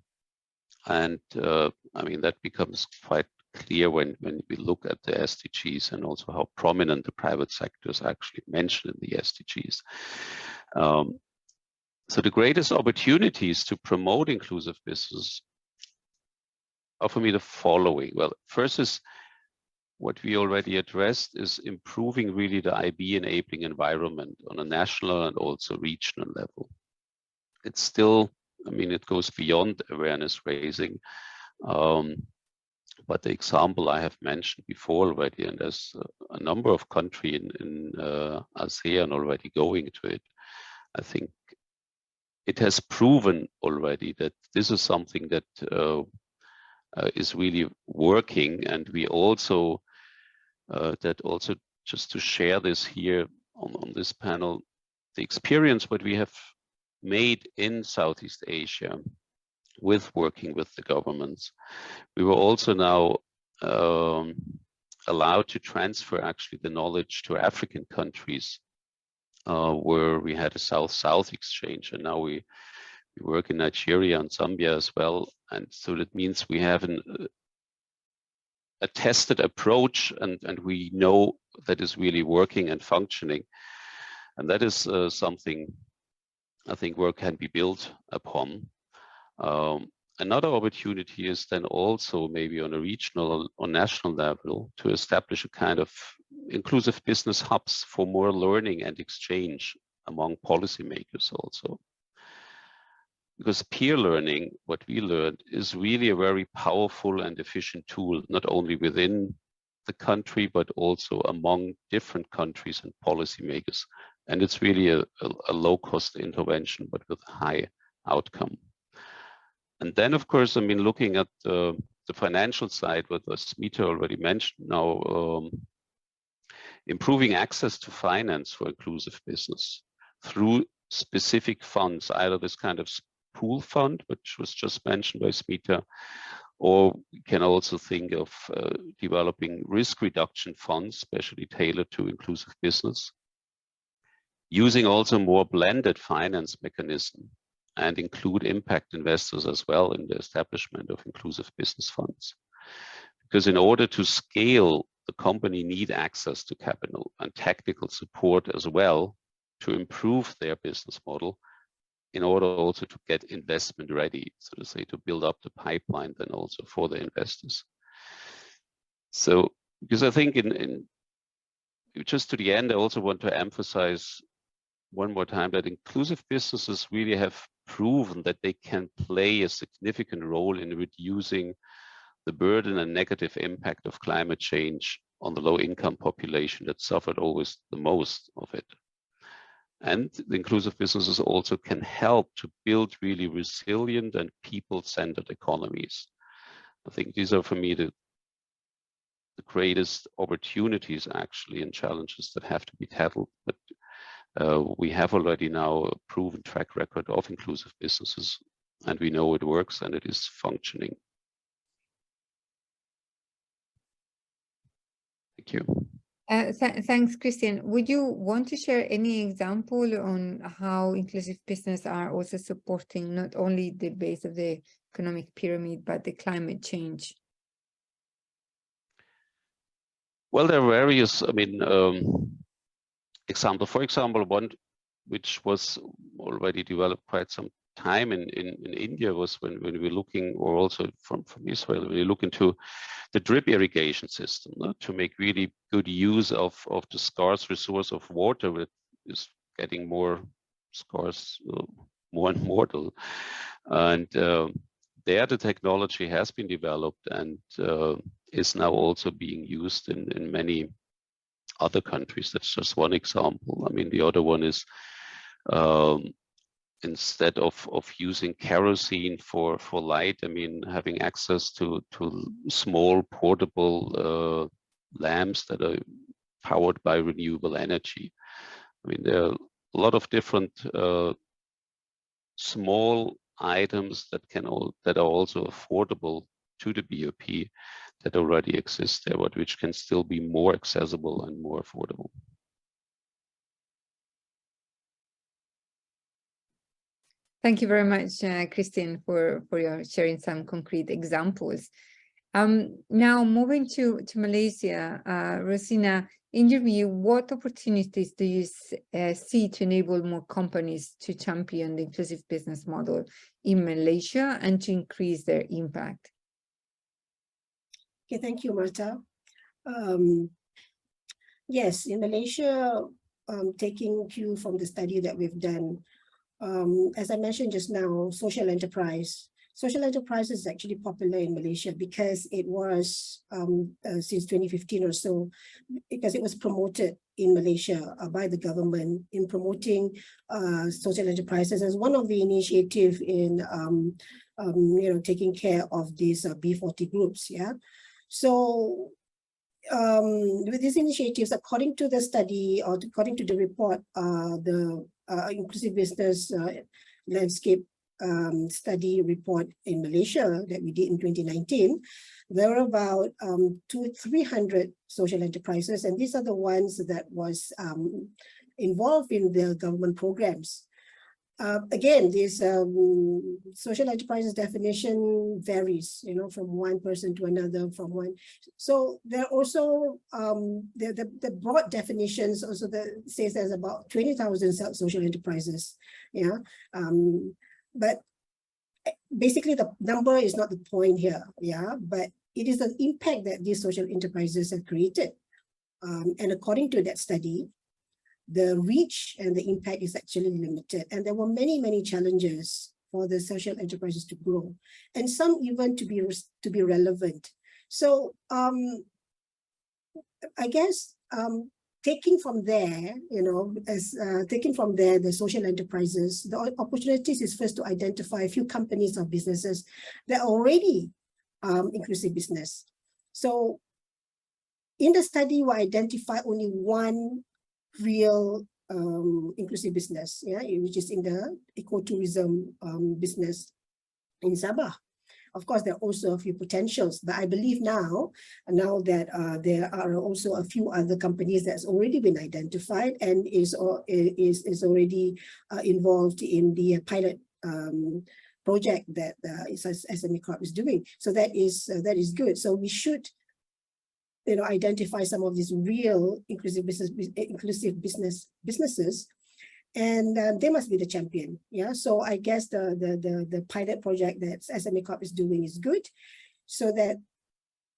And I mean, that becomes quite clear when we look at the SDGs and also how prominent the private sector is actually mentioned in the SDGs. So the greatest opportunities to promote inclusive business are for me the following. Well, first is what we already addressed is improving really the IB enabling environment on a national and also regional level. It's still, I mean, it goes beyond awareness raising. But the example I have mentioned before already, and there's a number of countries in ASEAN already going to it, I think it has proven already that this is something that is really working. And we also, just to share this here on this panel, the experience what we have made in Southeast Asia with working with the governments, we were also now allowed to transfer actually the knowledge to African countries where we had a South-South exchange, and now we work in Nigeria and Zambia as well. And so that means we have a tested approach, and we know that is really working and functioning. And that is something I think work can be built upon. Another opportunity is then also maybe on a regional or national level to establish a kind of inclusive business hubs for more learning and exchange among policymakers also. Because peer learning, what we learned, is really a very powerful and efficient tool, not only within the country, but also among different countries and policymakers. And it's really a low-cost intervention, but with a high outcome. And then, of course, I mean, looking at the financial side, what Smita already mentioned now, improving access to finance for inclusive business through specific funds, either this kind of pool fund, which was just mentioned by Smita, or we can also think of developing risk reduction funds, especially tailored to inclusive business, using also more blended finance mechanism and include impact investors as well in the establishment of inclusive business funds. Because in order to scale, the company need access to capital and technical support as well to improve their business model, in order also to get investment ready, so to say, to build up the pipeline then also for the investors. So, because I think in just to the end, I also want to emphasize one more time that inclusive businesses really have proven that they can play a significant role in reducing the burden and negative impact of climate change on the low-income population that suffered always the most of it. And the inclusive businesses also can help to build really resilient and people-centered economies. I think these are, for me, the greatest opportunities actually and challenges that have to be tackled. But we have already now a proven track record of inclusive businesses, and we know it works and it is functioning. Thank you. Thanks, Christian. Would you want to share any example on how inclusive business are also supporting not only the base of the economic pyramid, but the climate change? Well, there are various, I mean, example. For example, one which was already developed quite some time in India was when we were looking, or also from Israel, we look into the drip irrigation system, to make really good use of the scarce resource of water, that is getting more scarce, more and more. And there the technology has been developed and is now also being used in many other countries. That's just one example. I mean, the other one is instead of using kerosene for light, I mean, having access to small portable lamps that are powered by renewable energy. I mean, there are a lot of different small items that are also affordable to the BOP that already exist there, but which can still be more accessible and more affordable. Thank you very much, Christine, for your sharing some concrete examples. Now moving to Malaysia, Rosina, in your view, what opportunities do you see to enable more companies to champion the inclusive business model in Malaysia and to increase their impact? Okay, thank you, Martha. Yes, in Malaysia, taking cue from the study that we've done, as I mentioned just now, social enterprise. Social enterprise is actually popular in Malaysia because it was since 2015 or so, because it was promoted in Malaysia by the government in promoting social enterprises as one of the initiatives in taking care of these B40 groups. Yeah, so with these initiatives, according to the study or according to the report, the inclusive business landscape study report in Malaysia that we did in 2019, there were about 200-300 social enterprises, and these are the ones that was involved in the government programs. Again, this social enterprises definition varies, from one person to another, from one. So there are also the broad definitions also that says there's about 20,000 social enterprises. Yeah, but basically the number is not the point here. Yeah, but it is the impact that these social enterprises have created. And according to that study, the reach and the impact is actually limited. And there were many, many challenges for the social enterprises to grow, and some even to be relevant. So I guess taking from there, taking from there the social enterprises, the opportunities is first to identify a few companies or businesses that are already inclusive business. So in the study, we identify only one real inclusive business, which is in the ecotourism business in Sabah. Of course, there are also a few potentials, but I believe now that there are also a few other companies that's already been identified and is already involved in the pilot project that SME Corp is doing. So that is good. So we should identify some of these real inclusive businesses, and they must be the champion. Yeah, so I guess the pilot project that SME Corp is doing is good, so that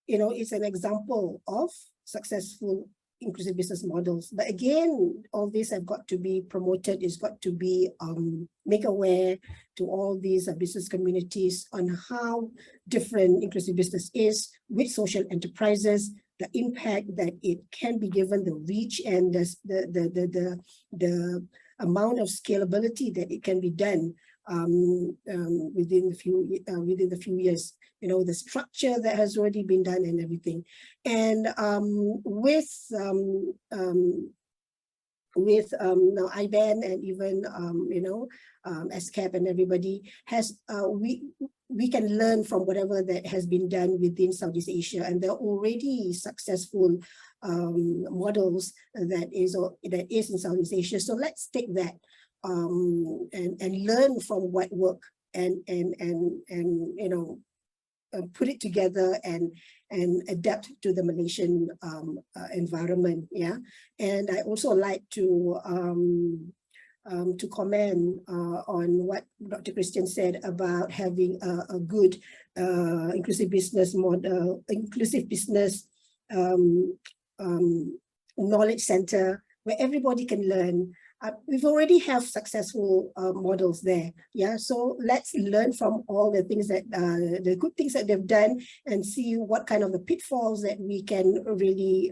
it's an example of successful inclusive business models. But again, all these have got to be promoted. It's got to be make aware to all these business communities on how different inclusive business is with social enterprises, the impact that it can be given, the reach, and the amount of scalability that it can be done within the few years. The structure that has already been done and everything, and with now IBAN and even SCAP and everybody has we can learn from whatever that has been done within Southeast Asia, and there are already successful models that is in Southeast Asia. So let's take that and learn from what work and put it together and adapt to the Malaysian environment. Yeah, and I also like to comment on what Dr. Christian said about having a good inclusive business model, inclusive business knowledge center where everybody can learn. We've already have successful models there. Yeah, so let's learn from all the things that the good things that they've done and see what kind of the pitfalls that we can really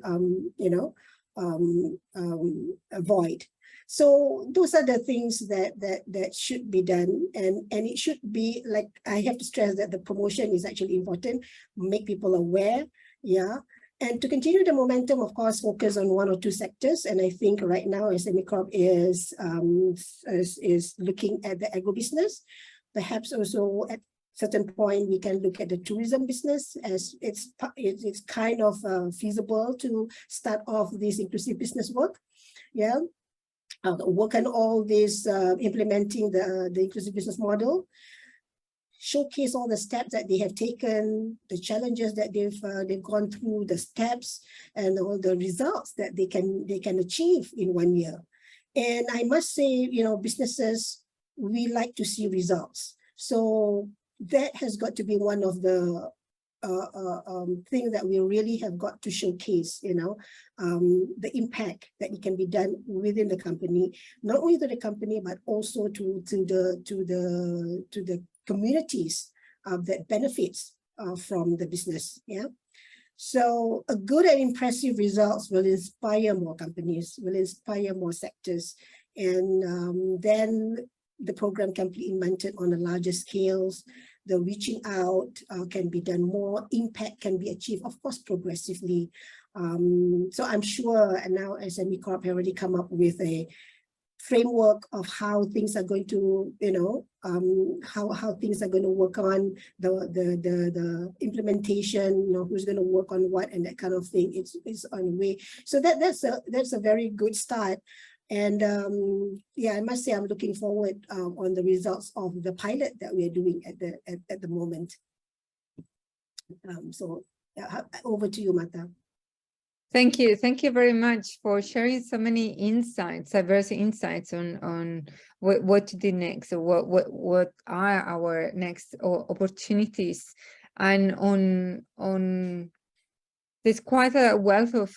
avoid. So those are the things that should be done, and it should be like, I have to stress that the promotion is actually important, make people aware, yeah. And to continue the momentum, of course, focus on one or two sectors. And I think right now SME Corp is looking at the agribusiness. Perhaps also at certain point we can look at the tourism business, as it's kind of feasible to start off this inclusive business work. Yeah. Work on all this, implementing the inclusive business model, showcase all the steps that they have taken, the challenges that they've gone through, the steps and all the results that they can achieve in 1 year. And I must say, you know, businesses, we like to see results. So that has got to be one of the thing that we really have got to showcase, you know, the impact that it can be done within the company, not only to the company, but also to the communities that benefits from the business. Yeah. So a good and impressive results will inspire more companies, will inspire more sectors, and then the program can be implemented on a larger scales. The reaching out can be done more, impact can be achieved, of course, progressively. So I'm sure, and now SME Corp have already come up with a framework of how things are going to, you know, how things are going to work on the implementation, you know, who's going to work on what and that kind of thing. It's on the way. So that's a very good start. And yeah, I must say I'm looking forward on the results of the pilot that we are doing at the moment. So yeah, over to you, Mata. Thank you. Thank you very much for sharing so many insights, diverse insights on what to do next, or what are our next opportunities, and on there's quite a wealth of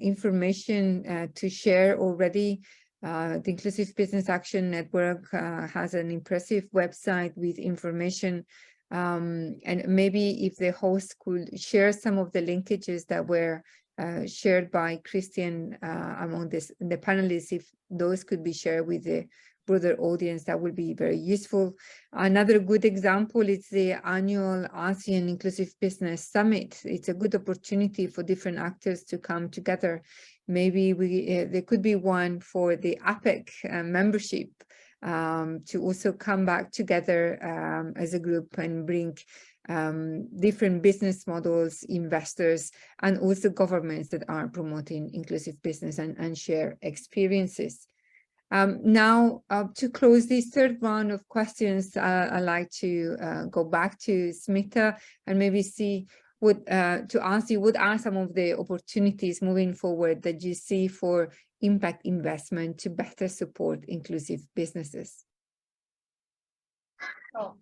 information to share already. The Inclusive Business Action Network has an impressive website with information, and maybe if the host could share some of the linkages that were shared by Christian among the panelists, if those could be shared with the broader audience, that would be very useful. Another good example is the annual ASEAN Inclusive Business Summit. It's a good opportunity for different actors to come together. Maybe there could be one for the APEC membership to also come back together as a group and bring different business models, investors, and also governments that are promoting inclusive business and share experiences. Now, to close this third round of questions, I'd like to go back to Smita and maybe see to ask you, what are some of the opportunities moving forward that you see for impact investment to better support inclusive businesses? Oh,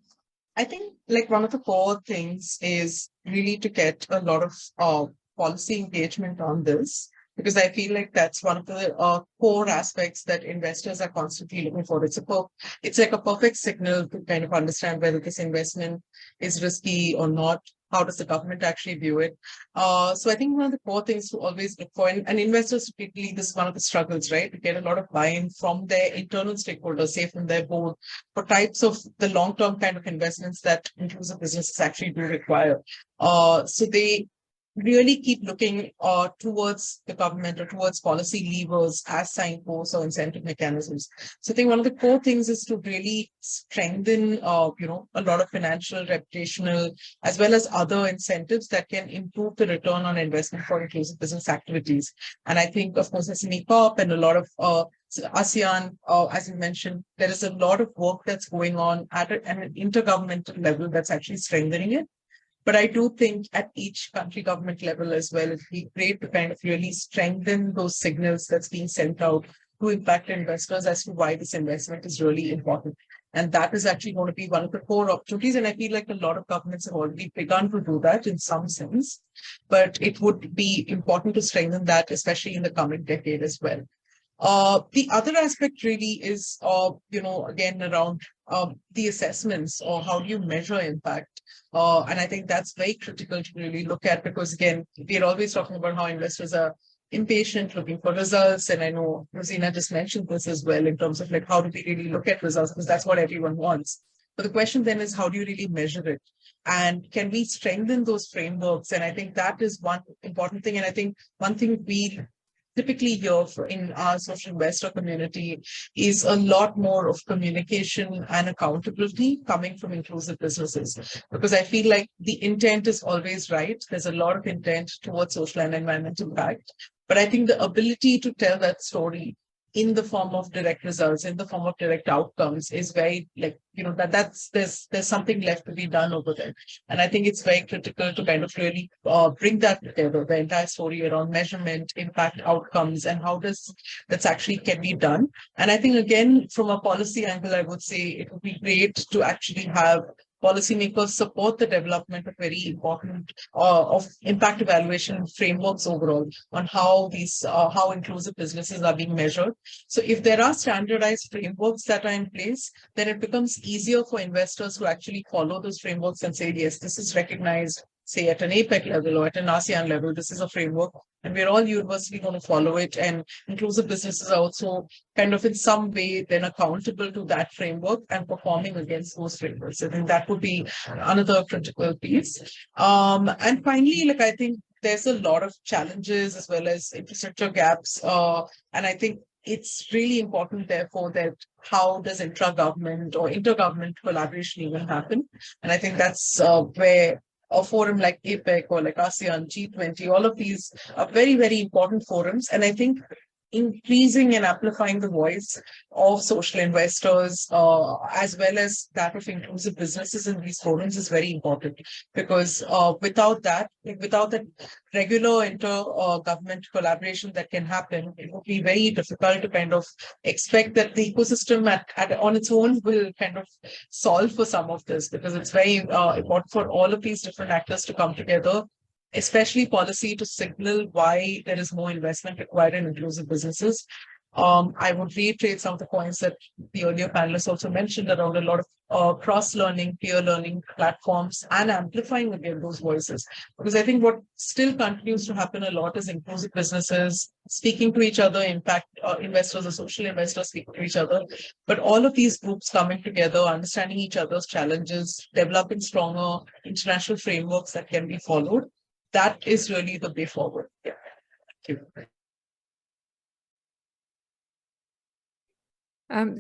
I think like one of the core things is really to get a lot of policy engagement on this, because I feel like that's one of the core aspects that investors are constantly looking for. It's like a perfect signal to kind of understand whether this investment is risky or not. How does the government actually view it? So I think one of the core things to always look for, and investors, particularly, this is one of the struggles, right? To get a lot of buy-in from their internal stakeholders, say from their board, for types of the long-term kind of investments that inclusive businesses actually do require. So they really keep looking towards the government or towards policy levers as signposts or incentive mechanisms. So I think one of the core things is to really strengthen, you know, a lot of financial, reputational, as well as other incentives that can improve the return on investment for inclusive business activities. And I think, of course, SME Corp and a lot of ASEAN, as you mentioned, there is a lot of work that's going on at an intergovernmental level that's actually strengthening it. But I do think at each country government level as well, it'd be great to kind of really strengthen those signals that's being sent out to impact investors as to why this investment is really important. And that is actually going to be one of the core opportunities. And I feel like a lot of governments have already begun to do that in some sense. But it would be important to strengthen that, especially in the coming decade as well. The other aspect really is, you know, again, around the assessments, or how do you measure impact? And I think that's very critical to really look at, because again, we're always talking about how investors are impatient, looking for results. And I know Rosina just mentioned this as well in terms of like, how do we really look at results? Because that's what everyone wants. But the question then is, how do you really measure it? And can we strengthen those frameworks? And I think that is one important thing. And I think one thing we typically hear in our social investor community is a lot more of communication and accountability coming from inclusive businesses. Because I feel like the intent is always right. There's a lot of intent towards social and environmental impact. But I think the ability to tell that story in the form of direct results, in the form of direct outcomes is very like, there's something left to be done over there. And I think it's very critical to kind of really bring that together, the entire story around measurement, impact, outcomes, and how that's actually can be done. And I think, again, from a policy angle, I would say it would be great to actually have policymakers support the development of very important of impact evaluation frameworks overall on how how inclusive businesses are being measured. So if there are standardized frameworks that are in place, then it becomes easier for investors to actually follow those frameworks and say, yes, this is recognized, say at an APEC level or at an ASEAN level, this is a framework, and we're all universally going to follow it. And inclusive businesses are also kind of in some way then accountable to that framework and performing against those frameworks. I think that would be another critical piece. And finally, like I think there's a lot of challenges as well as infrastructure gaps. And I think it's really important, therefore, that how does intra-government or intergovernment collaboration even happen? And I think that's where a forum like APEC or like ASEAN, G20, all of these are very, very important forums. And I think increasing and amplifying the voice of social investors as well as that of inclusive businesses in these forums is very important, because without that regular inter-government collaboration that can happen, it would be very difficult to kind of expect that the ecosystem on its own will kind of solve for some of this, because it's very important for all of these different actors to come together, especially policy, to signal why there is more investment required in inclusive businesses. I would reiterate some of the points that the earlier panelists also mentioned around a lot of cross-learning, peer learning platforms, and amplifying again those voices. Because I think what still continues to happen a lot is inclusive businesses speaking to each other, impact investors or social investors speaking to each other. But all of these groups coming together, understanding each other's challenges, developing stronger international frameworks that can be followed, that is really the way forward. Yeah. Thank you.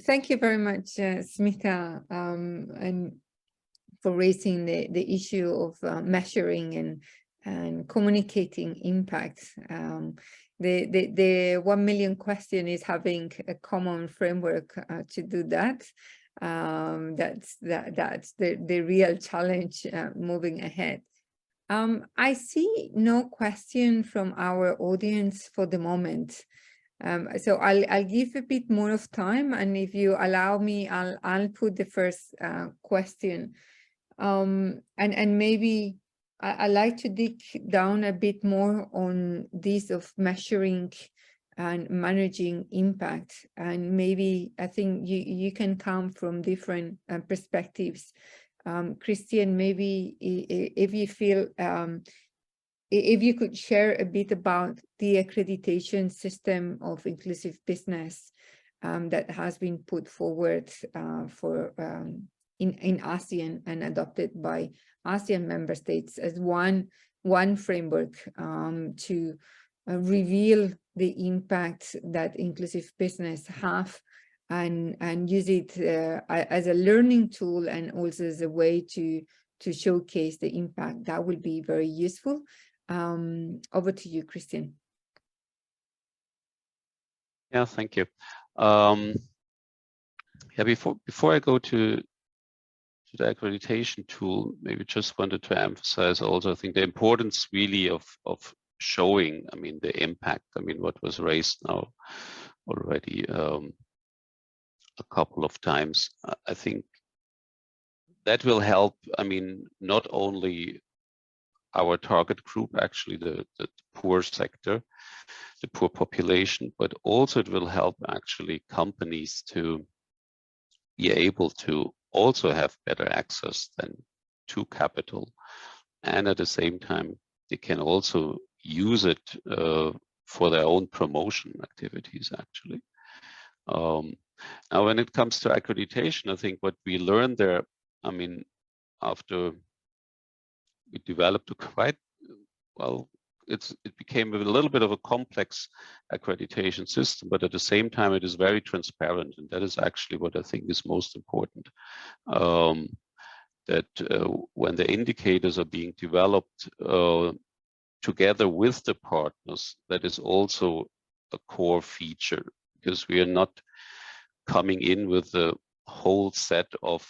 Thank you very much, Smita, and for raising the issue of measuring and communicating impact. The 1 million question is having a common framework to do that. That's the real challenge moving ahead. I see no question from our audience for the moment. So I'll give a bit more of time, and if you allow me, I'll put the first question. And maybe I'd like to dig down a bit more on this of measuring and managing impact. And maybe I think you can come from different perspectives. Christian, maybe if you feel, if you could share a bit about the accreditation system of inclusive business that has been put forward in ASEAN and adopted by ASEAN member states as one framework to reveal the impact that inclusive business have, and use it as a learning tool and also as a way to showcase the impact. That will be very useful. Over to you, Christian. Yeah, thank you. Yeah, before I go to the accreditation tool, maybe just wanted to emphasize also, I think the importance really of showing, I mean, the impact. I mean, what was raised now already a couple of times. I think that will help. I mean, not only our target group, actually the poor sector, the poor population, but also it will help actually companies to be able to also have better access than to capital. And at the same time, they can also use it for their own promotion activities, actually. Now, when it comes to accreditation, I think what we learned there, I mean, after we developed a quite, well, it became a little bit of a complex accreditation system, but at the same time, it is very transparent. And that is actually what I think is most important. That when the indicators are being developed together with the partners, that is also a core feature, because we are not coming in with a whole set of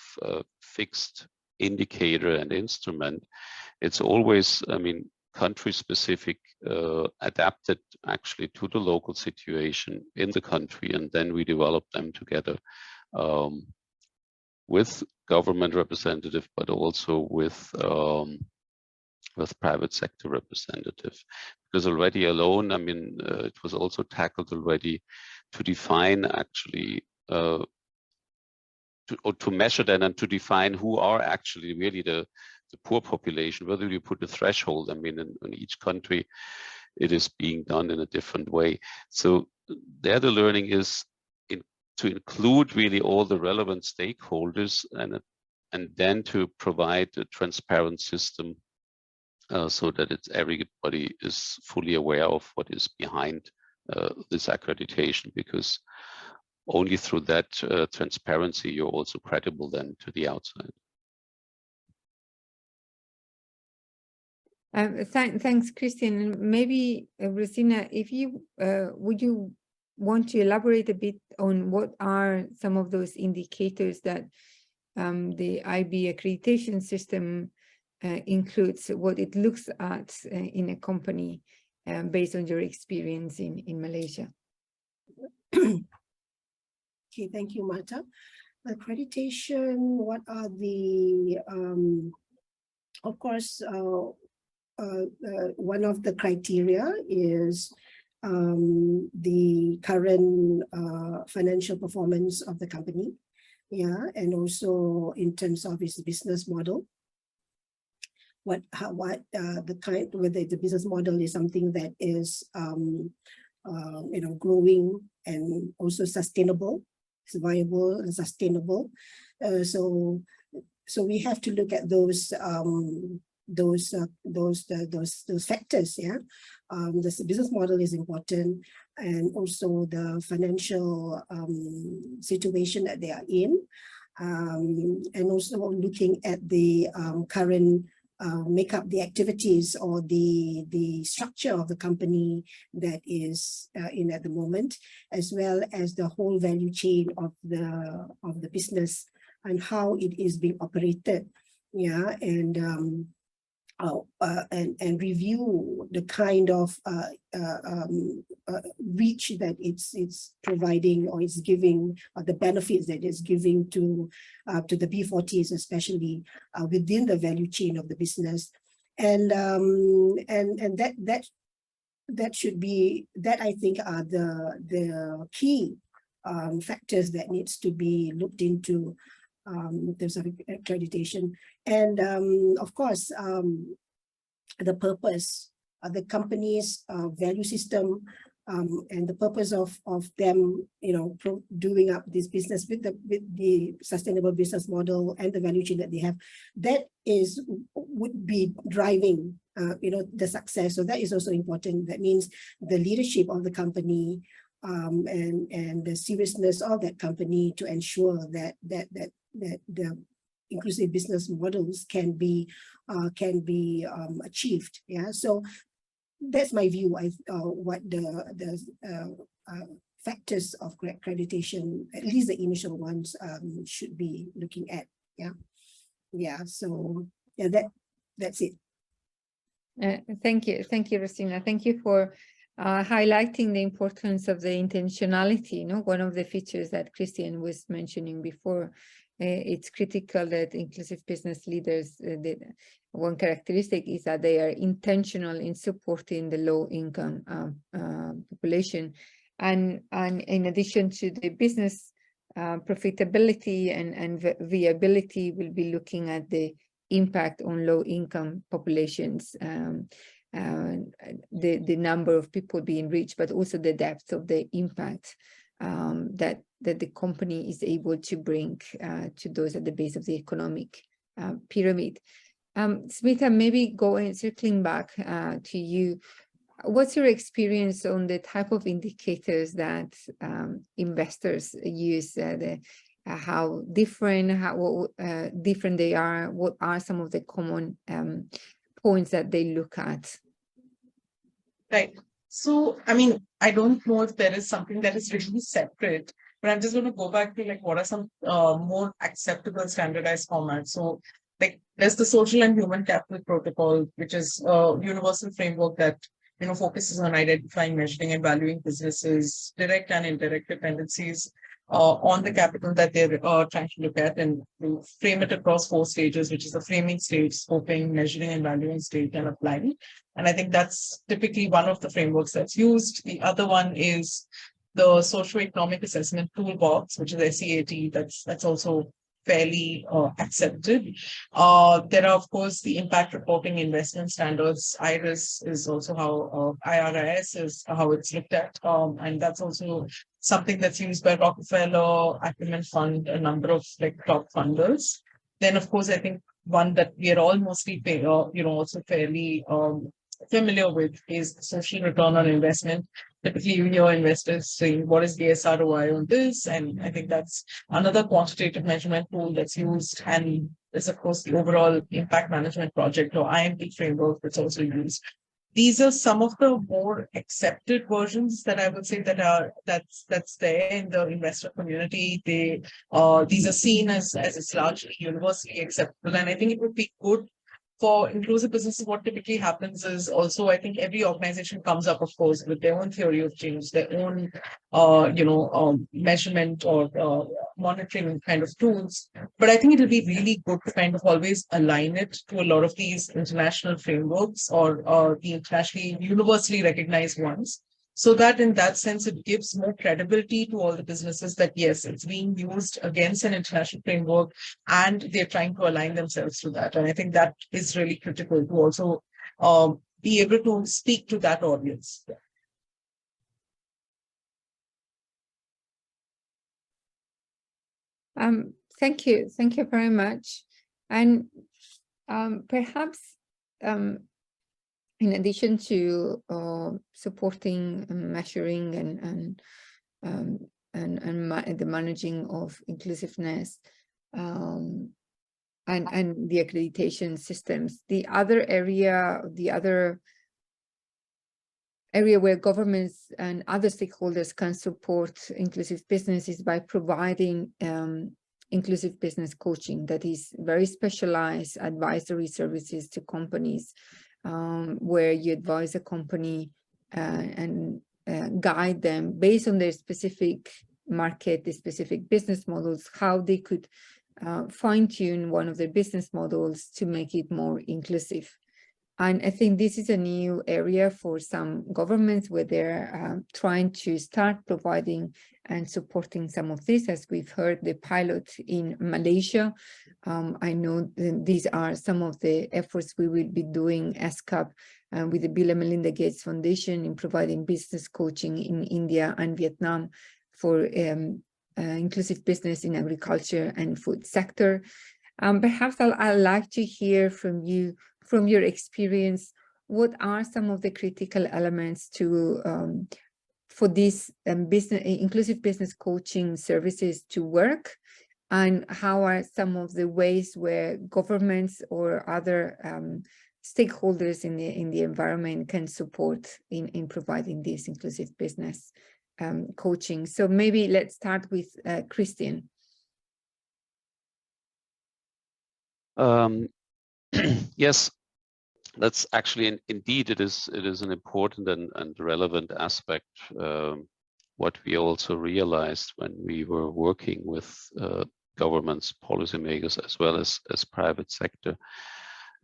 fixed indicator and instrument. It's always, I mean, country specific, adapted actually to the local situation in the country, and then we develop them together with government representative, but also with private sector representative. Because already alone, I mean, it was also tackled already to define actually to measure that and to define who are actually really the poor population, whether you put a threshold. I mean, in each country, it is being done in a different way. So there the learning is to include really all the relevant stakeholders and then to provide a transparent system so that everybody is fully aware of what is behind this accreditation, because only through that transparency you're also credible then to the outside. Thanks, Christian. Maybe Rosina, if you would you want to elaborate a bit on what are some of those indicators that the IB accreditation system includes, what it looks at in a company based on your experience in Malaysia? Okay, thank you, Marta. Accreditation, what are the, of course, one of the criteria is the current financial performance of the company, yeah, and also in terms of its business model. Whether the business model is something that is growing and also sustainable, it's viable and sustainable. So we have to look at those factors. Yeah, the business model is important, and also the financial situation that they are in, and also looking at the current make up the activities or the structure of the company that is in at the moment, as well as the whole value chain of the business and how it is being operated. Yeah, and review the kind of reach that it's providing or it's giving, or the benefits that it's giving to the B40s, especially within the value chain of the business, and that should be, that I think are the key factors that needs to be looked into in terms of accreditation. And of course, the purpose, the company's value system, and the purpose of them, doing up this business with the sustainable business model and the value chain that they have, that would be driving, the success. So that is also important. That means the leadership of the company and the seriousness of that company to ensure that the inclusive business models can be achieved. Yeah, so that's my view. What the factors of accreditation, at least the initial ones, should be looking at. Yeah. So yeah, that's it. Thank you, Rosina. Thank you for highlighting the importance of the intentionality. One of the features that Christian was mentioning before. It's critical that inclusive business leaders, one characteristic is that they are intentional in supporting the low-income population. And in addition to the business profitability and viability, we'll be looking at the impact on low-income populations. the number of people being reached, but also the depth of the impact that the company is able to bring to those at the base of the economic pyramid. Smita, maybe circling back to you, what's your experience on the type of indicators that investors use, how different they are? What are some of the common points that they look at? Right. So, I mean, I don't know if there is something that is really separate, but I'm just going to go back to like what are some more acceptable standardized formats. So, like there's the social and human capital protocol, which is a universal framework that focuses on identifying, measuring, and valuing businesses' direct and indirect dependencies on the capital that they're trying to look at, and to frame it across 4 stages, which is the framing stage, scoping, measuring, and valuing stage, and applying. And I think that's typically one of the frameworks that's used. The other one is the socioeconomic assessment toolbox, which is SEAT. That's also fairly accepted. There are, of course, the impact reporting investment standards. IRIS is also how IRIS is how it's looked at. And that's also something that's used by Rockefeller, Acumen Fund, a number of like top funders. Then, of course, I think one that we are all mostly, also fairly familiar with is social return on investment. Typically, you hear investors saying, what is the SROI on this? And I think that's another quantitative measurement tool that's used. And there's, of course, the overall impact management project or IMP framework that's also used. These are some of the more accepted versions that I would say that's there in the investor community. These are seen as it's largely universally acceptable. And I think it would be good for inclusive businesses. What typically happens is also, I think every organization comes up, of course, with their own theory of change, their own, measurement or monitoring kind of tools. But I think it'll be really good to kind of always align it to a lot of these international frameworks or the internationally universally recognized ones. So that in that sense, it gives more credibility to all the businesses that, yes, it's being used against an international framework and they're trying to align themselves to that. And I think that is really critical to also be able to speak to that audience. Thank you. Thank you very much. And perhaps in addition to supporting, measuring, and the managing of inclusiveness and the accreditation systems, the other area where governments and other stakeholders can support inclusive business is by providing inclusive business coaching that is very specialized advisory services to companies, where you advise a company and guide them based on their specific market, the specific business models, how they could fine-tune one of their business models to make it more inclusive. And I think this is a new area for some governments where they're trying to start providing and supporting some of this, as we've heard the pilot in Malaysia. I know these are some of the efforts we will be doing ASCAP with the Bill and Melinda Gates Foundation in providing business coaching in India and Vietnam for inclusive business in agriculture and food sector. Perhaps I'd like to hear from you, from your experience, what are some of the critical elements to for these inclusive business coaching services to work, and how are some of the ways where governments or other stakeholders in the environment can support in providing this inclusive business coaching? So maybe let's start with Christian. Yes, that's actually indeed it is an important and relevant aspect. What we also realized when we were working with governments, policymakers, as well as private sector,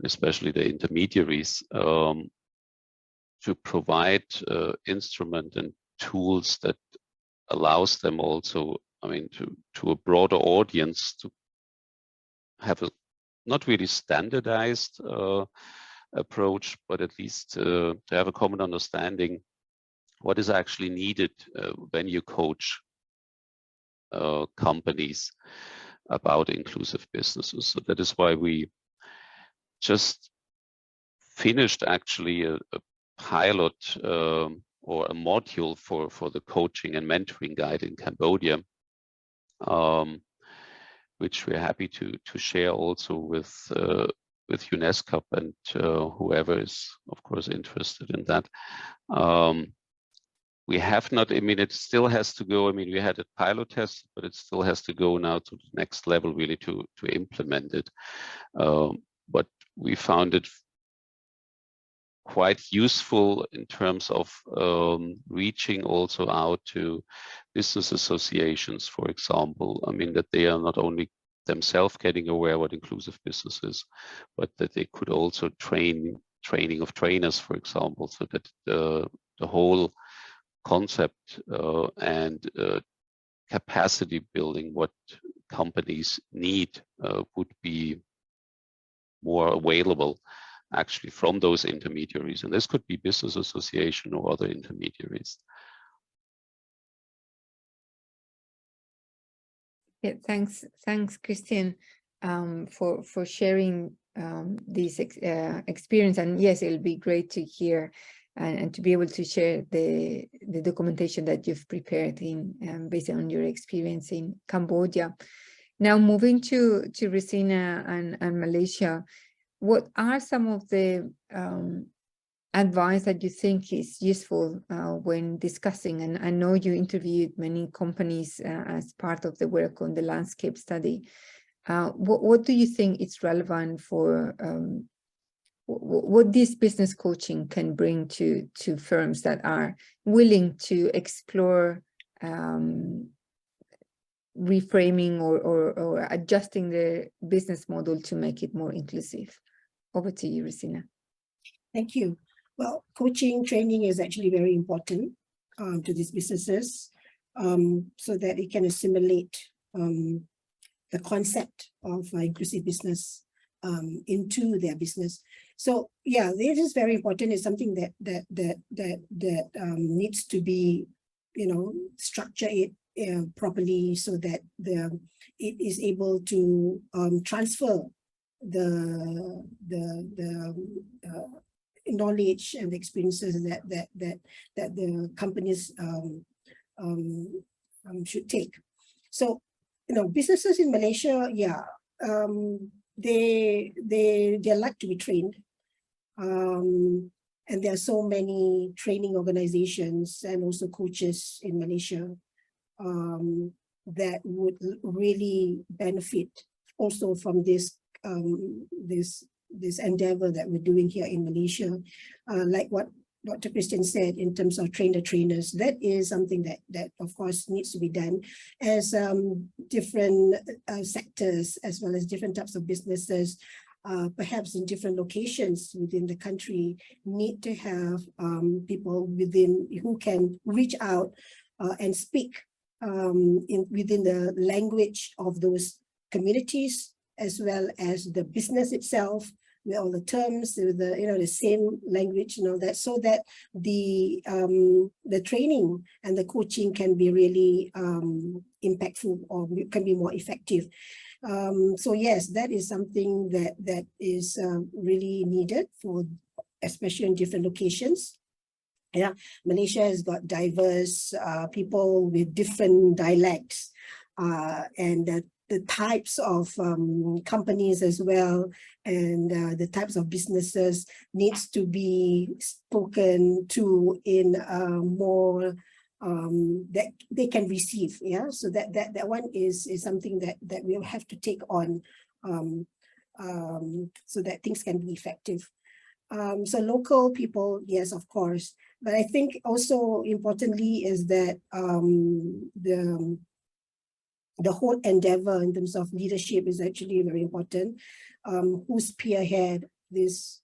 especially the intermediaries, to provide instrument and tools that allows them also, I mean, to a broader audience to have a not really standardized approach, but at least to have a common understanding what is actually needed when you coach companies about inclusive businesses. So that is why we just finished actually a pilot or a module for the coaching and mentoring guide in Cambodia, which we're happy to share also with UNESCO and whoever is, of course, interested in that. We have not, I mean, it still has to go. I mean, we had a pilot test, but it still has to go now to the next level, really, to implement it. But we found it quite useful in terms of reaching also out to business associations, for example. I mean, that they are not only themselves getting aware what inclusive business is, but that they could also training of trainers, for example, so that the whole concept and capacity building what companies need would be more available actually from those intermediaries. And this could be business association or other intermediaries. Yeah, thanks, Christian, for sharing this experience. And yes, it'll be great to hear and to be able to share the documentation that you've prepared in based on your experience in Cambodia. Now, moving to Rosina and Malaysia, what are some of the advice that you think is useful when discussing? And I know you interviewed many companies as part of the work on the landscape study. What do you think is relevant for what this business coaching can bring to firms that are willing to explore reframing or adjusting the business model to make it more inclusive? Over to you, Rosina. Thank you. Well, coaching training is actually very important to these businesses so that it can assimilate the concept of inclusive business into their business. So yeah, this is very important. It's something that needs to be, structure it properly so that it is able to transfer the knowledge and the experiences that the companies should take. So businesses in Malaysia, yeah, they like to be trained, and there are so many training organizations and also coaches in Malaysia that would really benefit also from this endeavor that we're doing here in Malaysia. Like what Dr. Christian said in terms of train the trainers, that is something that of course needs to be done as different sectors as well as different types of businesses, perhaps in different locations within the country, need to have people within who can reach out and speak within the language of those communities, as well as the business itself, with all the terms, with the same language and all that, so that the training and the coaching can be really impactful or can be more effective. So yes, that is something that is really needed for, especially in different locations. Yeah, Malaysia has got diverse people with different dialects, and the types of companies as well, and the types of businesses needs to be spoken to in more that they can receive. Yeah, so that one is something that we'll have to take on so that things can be effective. So local people, yes, of course, but I think also importantly is that the whole endeavor in terms of leadership is actually very important. Who spearhead this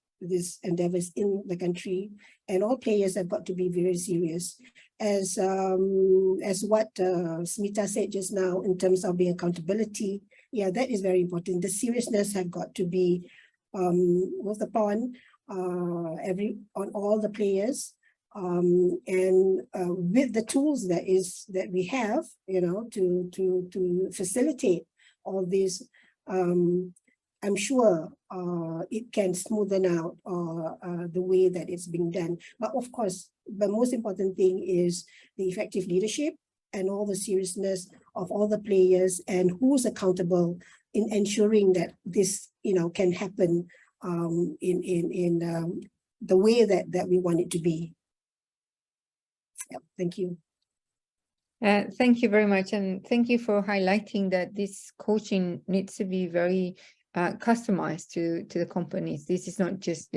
endeavors in the country, and all players have got to be very serious. As what Smita said just now in terms of being accountability, yeah, that is very important. The seriousness have got to be worked upon. on all the players, and with the tools that we have, to facilitate all this. I'm sure it can smoothen out the way that it's being done. But of course, the most important thing is the effective leadership and all the seriousness of all the players and who's accountable in ensuring that this, can happen in the way that we want it to be. Yeah, thank you. Thank you very much. And thank you for highlighting that this coaching needs to be very customized to the companies. This is not just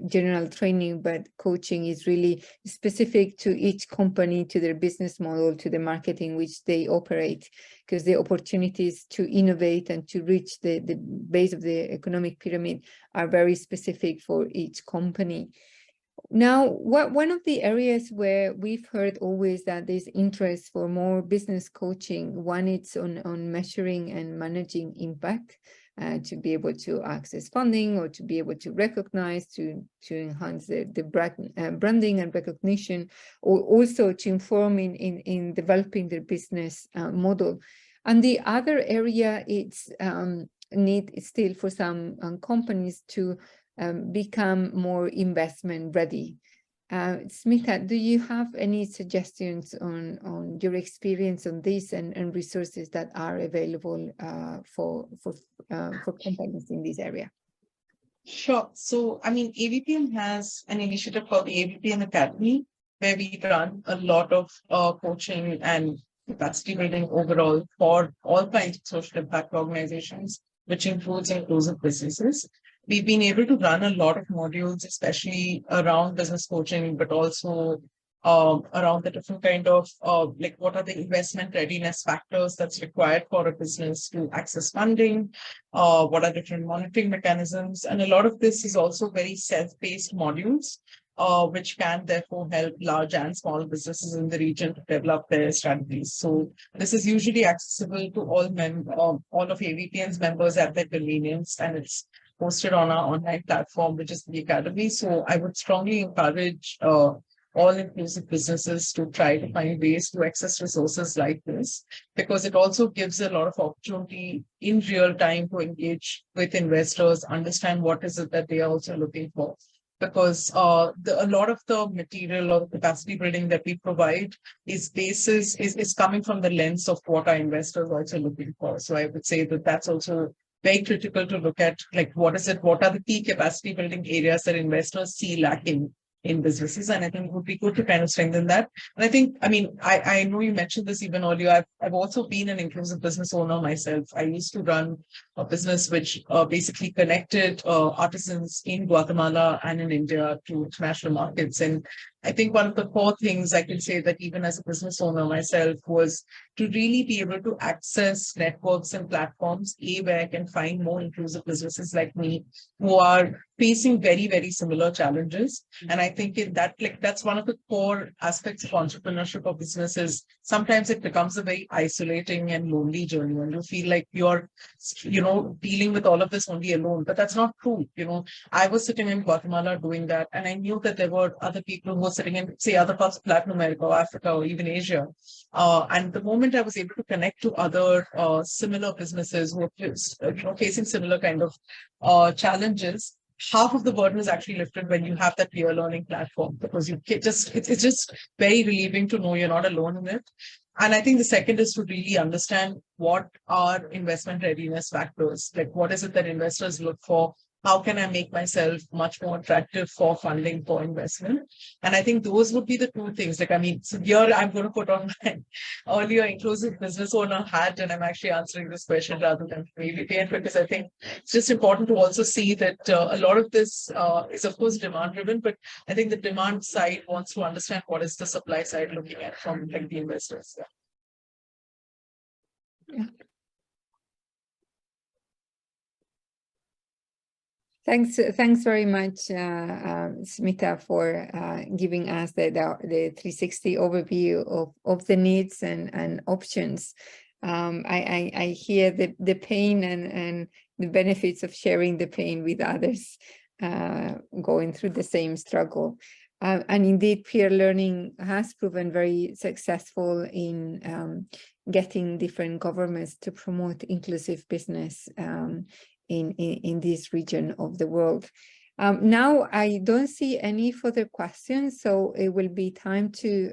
general training, but coaching is really specific to each company, to their business model, to the market in which they operate, because the opportunities to innovate and to reach the base of the economic pyramid are very specific for each company. Now, one of the areas where we've heard always that there's interest for more business coaching, one is on measuring and managing impact, to be able to access funding or to be able to recognize, to enhance the branding and recognition, or also to inform in developing their business model. And the other area it's need still for some companies to become more investment ready. Smita, do you have any suggestions on your experience on this and resources that are available for companies in this area? Sure. So, AVPN has an initiative called the AVPN Academy, where we run a lot of coaching and capacity building overall for all kinds of social impact organizations, which includes inclusive businesses. We've been able to run a lot of modules, especially around business coaching, but also around the different kind of what are the investment readiness factors that's required for a business to access funding, what are different monitoring mechanisms. And a lot of this is also very self-paced modules, which can therefore help large and small businesses in the region to develop their strategies. So this is usually accessible to all of AVPN's members at their convenience, and it's posted on our online platform, which is the Academy. So I would strongly encourage all inclusive businesses to try to find ways to access resources like this, because it also gives a lot of opportunity in real time to engage with investors, understand what is it that they are also looking for. Because a lot of the material or the capacity building that we provide is coming from the lens of what our investors are also looking for. So I would say that that's also very critical to look at, what are the key capacity building areas that investors see lacking in businesses. And I think it would be good to kind of strengthen that. And I think, I know you mentioned this even earlier. I've also been an inclusive business owner myself. I used to run a business which basically connected artisans in Guatemala and in India to international markets. And I think one of the core things I can say that even as a business owner myself was to really be able to access networks and platforms, where I can find more inclusive businesses like me who are facing very, very similar challenges. And I think that's one of the core aspects of entrepreneurship of businesses. Sometimes it becomes a very isolating and lonely journey, and you feel like you're, dealing with all of this only alone. But that's not true. I was sitting in Guatemala doing that, and I knew that there were other people who were sitting in, say, other parts of Latin America or Africa or even Asia. And the moment I was able to connect to other similar businesses who are facing similar kind of challenges, half of the burden is actually lifted when you have that peer learning platform, because it's just very relieving to know you're not alone in it. And I think the second is to really understand what are investment readiness factors, what is it that investors look for. How can I make myself much more attractive for funding for investment? And I think those would be the two things. So here I'm going to put on my earlier inclusive business owner hat, and I'm actually answering this question rather than AVPN, because I think it's just important to also see that a lot of this is, of course, demand driven, but I think the demand side wants to understand what is the supply side looking at from the investors. Yeah. Thanks very much, Smita, for giving us the 360 overview of the needs and options. I hear the pain and the benefits of sharing the pain with others. going through the same struggle. And indeed, peer learning has proven very successful in getting different governments to promote inclusive business in this region of the world. Now, I don't see any further questions, so it will be time to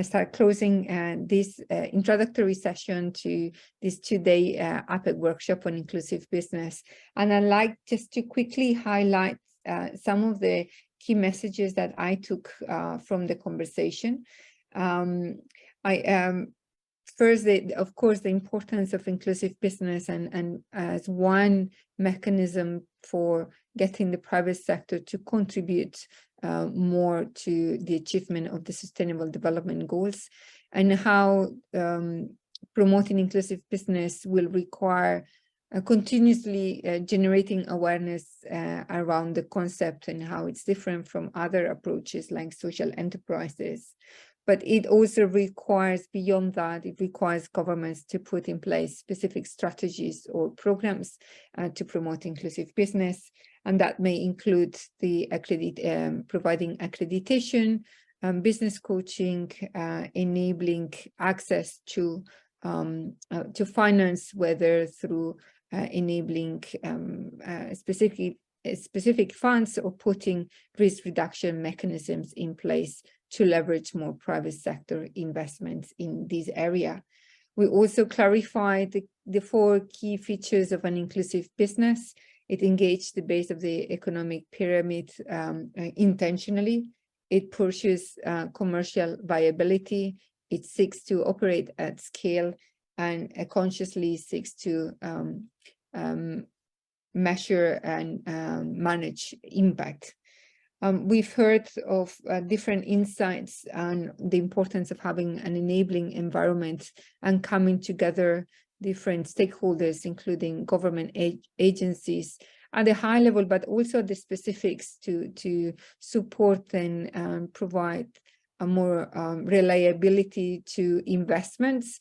start closing this introductory session to this two-day APEC workshop on inclusive business. And I'd like just to quickly highlight some of the key messages that I took from the conversation. First, of course, the importance of inclusive business and as one mechanism for getting the private sector to contribute more to the achievement of the Sustainable Development Goals, and how promoting inclusive business will require continuously generating awareness around the concept and how it's different from other approaches like social enterprises. But it also requires, beyond that, it requires governments to put in place specific strategies or programs to promote inclusive business. And that may include the providing accreditation, business coaching, enabling access to finance, whether through enabling specific funds or putting risk reduction mechanisms in place to leverage more private sector investments in this area. We also clarified the 4 key features of an inclusive business. It engaged the base of the economic pyramid intentionally. It pursues commercial viability. It seeks to operate at scale and consciously seeks to measure and manage impact. We've heard of different insights on the importance of having an enabling environment and coming together different stakeholders, including government agencies at the high level, but also the specifics to support and provide a more reliability to investments.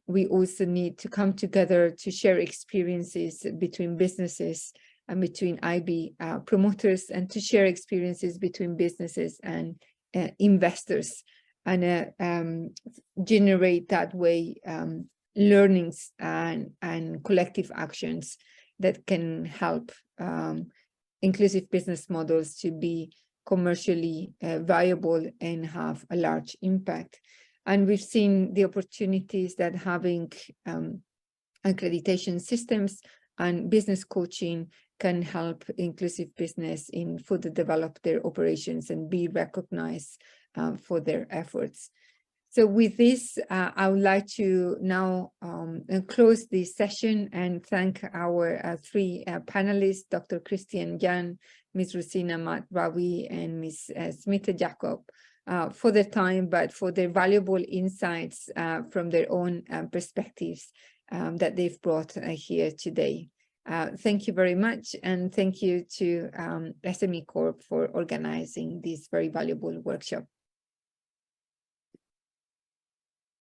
We also need to come together to share experiences between businesses and between IB promoters, and to share experiences between businesses and investors, and generate that way learnings and collective actions that can help inclusive business models to be commercially viable and have a large impact. And we've seen the opportunities that having accreditation systems and business coaching can help inclusive business in further develop their operations and be recognized for their efforts. So with this, I would like to now close this session and thank our 3 panelists, Dr. Christian Jan, Ms. Rosina Matrawi, and Ms. Smita Jacob, for their time, but for their valuable insights from their own perspectives that they've brought here today. Thank you very much, and thank you to SME Corp for organizing this very valuable workshop.